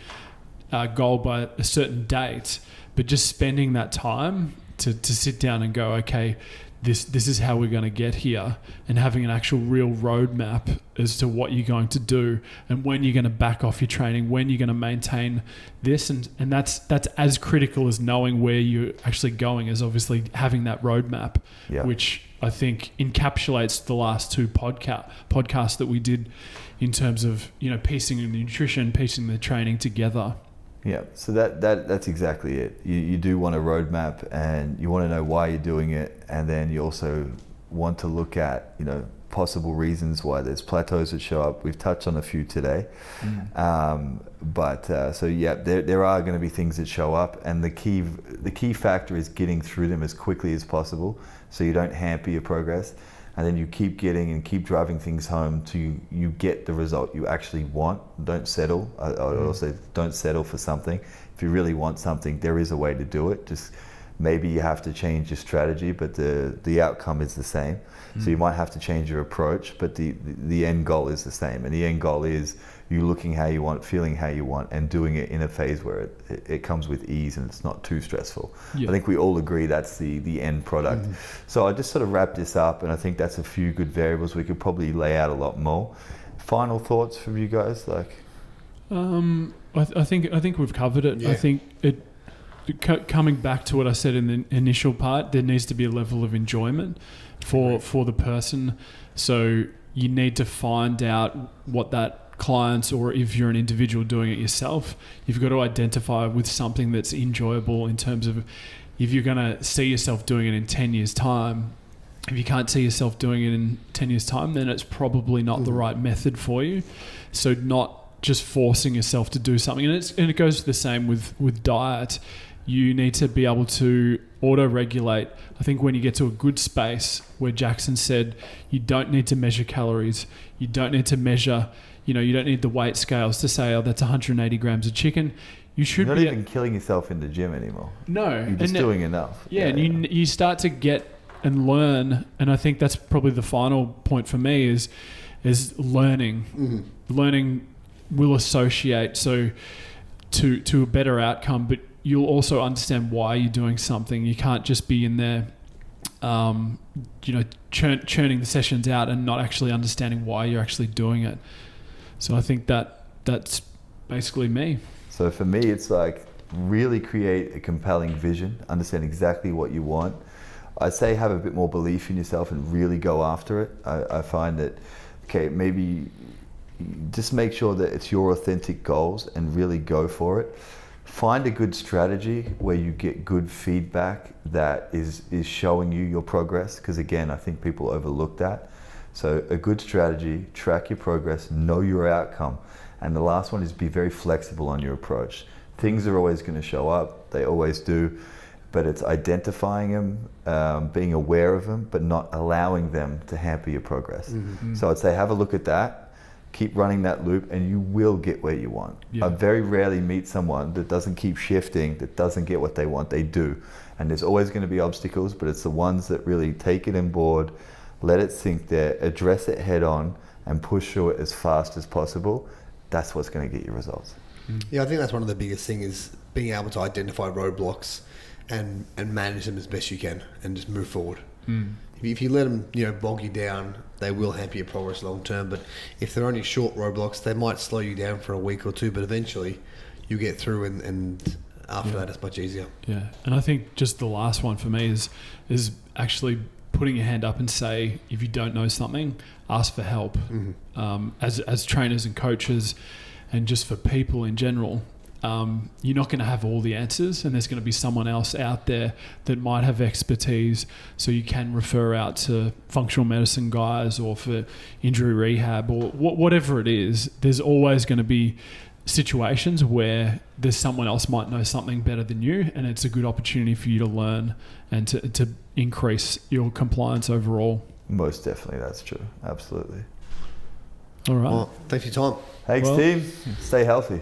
a goal by a certain date, but just spending that time to sit down and go, okay, this is how we're going to get here, and having an actual real roadmap as to what you're going to do and when you're going to back off your training, when you're going to maintain this, and that's as critical as knowing where you're actually going, as obviously having that roadmap, which I think encapsulates the last two podcasts that we did in terms of piecing the nutrition, piecing the training together. Yeah, so that's exactly it. You do want a roadmap, and you want to know why you're doing it, and then you also want to look at possible reasons why there's plateaus that show up. We've touched on a few today, there are going to be things that show up, and the key factor is getting through them as quickly as possible, so you don't hamper your progress. And then you keep getting and keep driving things home till you get the result you actually want. Don't settle. I also don't settle for something. If you really want something, there is a way to do it. Just maybe you have to change your strategy, but the outcome is the same. So you might have to change your approach, but the end goal is the same. And the end goal is you looking how you want, feeling how you want, and doing it in a phase where it comes with ease and it's not too stressful. I think we all agree that's the end product. So I just sort of wrap this up, and I think that's a few good variables. We could probably lay out a lot more. Final thoughts from you guys? I think we've covered it. Yeah. I think coming back to what I said in the initial part, there needs to be a level of enjoyment for the person. So you need to find out what that clients, or if you're an individual doing it yourself, you've got to identify with something that's enjoyable in terms of, if you're going to see yourself doing it in 10 years time, if you can't see yourself doing it in 10 years time, then it's probably not the right method for you. So not just forcing yourself to do something. And it goes the same with diet. You need to be able to auto-regulate. I think when you get to a good space where Jackson said you don't need to measure calories, you don't need to measure, you don't need the weight scales to say, oh, that's 180 grams of chicken. You should You're not even killing yourself in the gym anymore. No. You're just doing enough. Yeah, and you start to get and learn, and I think that's probably the final point for me is learning. Learning will associate so to a better outcome, but you'll also understand why you're doing something. You can't just be in there, churning the sessions out and not actually understanding why you're actually doing it. So I think that's basically me. So for me, it's like really create a compelling vision, understand exactly what you want. I'd say have a bit more belief in yourself and really go after it. I find that, maybe just make sure that it's your authentic goals and really go for it. Find a good strategy where you get good feedback that is showing you your progress, because again, I think people overlook that. So a good strategy, track your progress, know your outcome. And the last one is be very flexible on your approach. Things are always going to show up, they always do, but it's identifying them, being aware of them, but not allowing them to hamper your progress. So I'd say have a look at that. Keep running that loop and you will get where you want. I very rarely meet someone that doesn't keep shifting, that doesn't get what they want. They do. And there's always going to be obstacles, but it's the ones that really take it on board, let it sink there, address it head on, and push through it as fast as possible. That's what's going to get you results. Yeah, I think that's one of the biggest things, is being able to identify roadblocks and manage them as best you can and just move forward. If you let them, bog you down, they will hamper your progress long term. But if they're only short roadblocks, they might slow you down for a week or two, but eventually you get through, and after that it's much easier. Yeah, and I think just the last one for me is actually putting your hand up and say, if you don't know something, ask for help. As trainers and coaches, and just for people in general, you're not going to have all the answers, and there's going to be someone else out there that might have expertise, so you can refer out to functional medicine guys or for injury rehab or whatever it is. There's always going to be situations where there's someone else might know something better than you, and it's a good opportunity for you to learn and to increase your compliance overall. Most definitely, that's true. Absolutely. All right. Well, thanks for your time. Thanks, team. Stay healthy.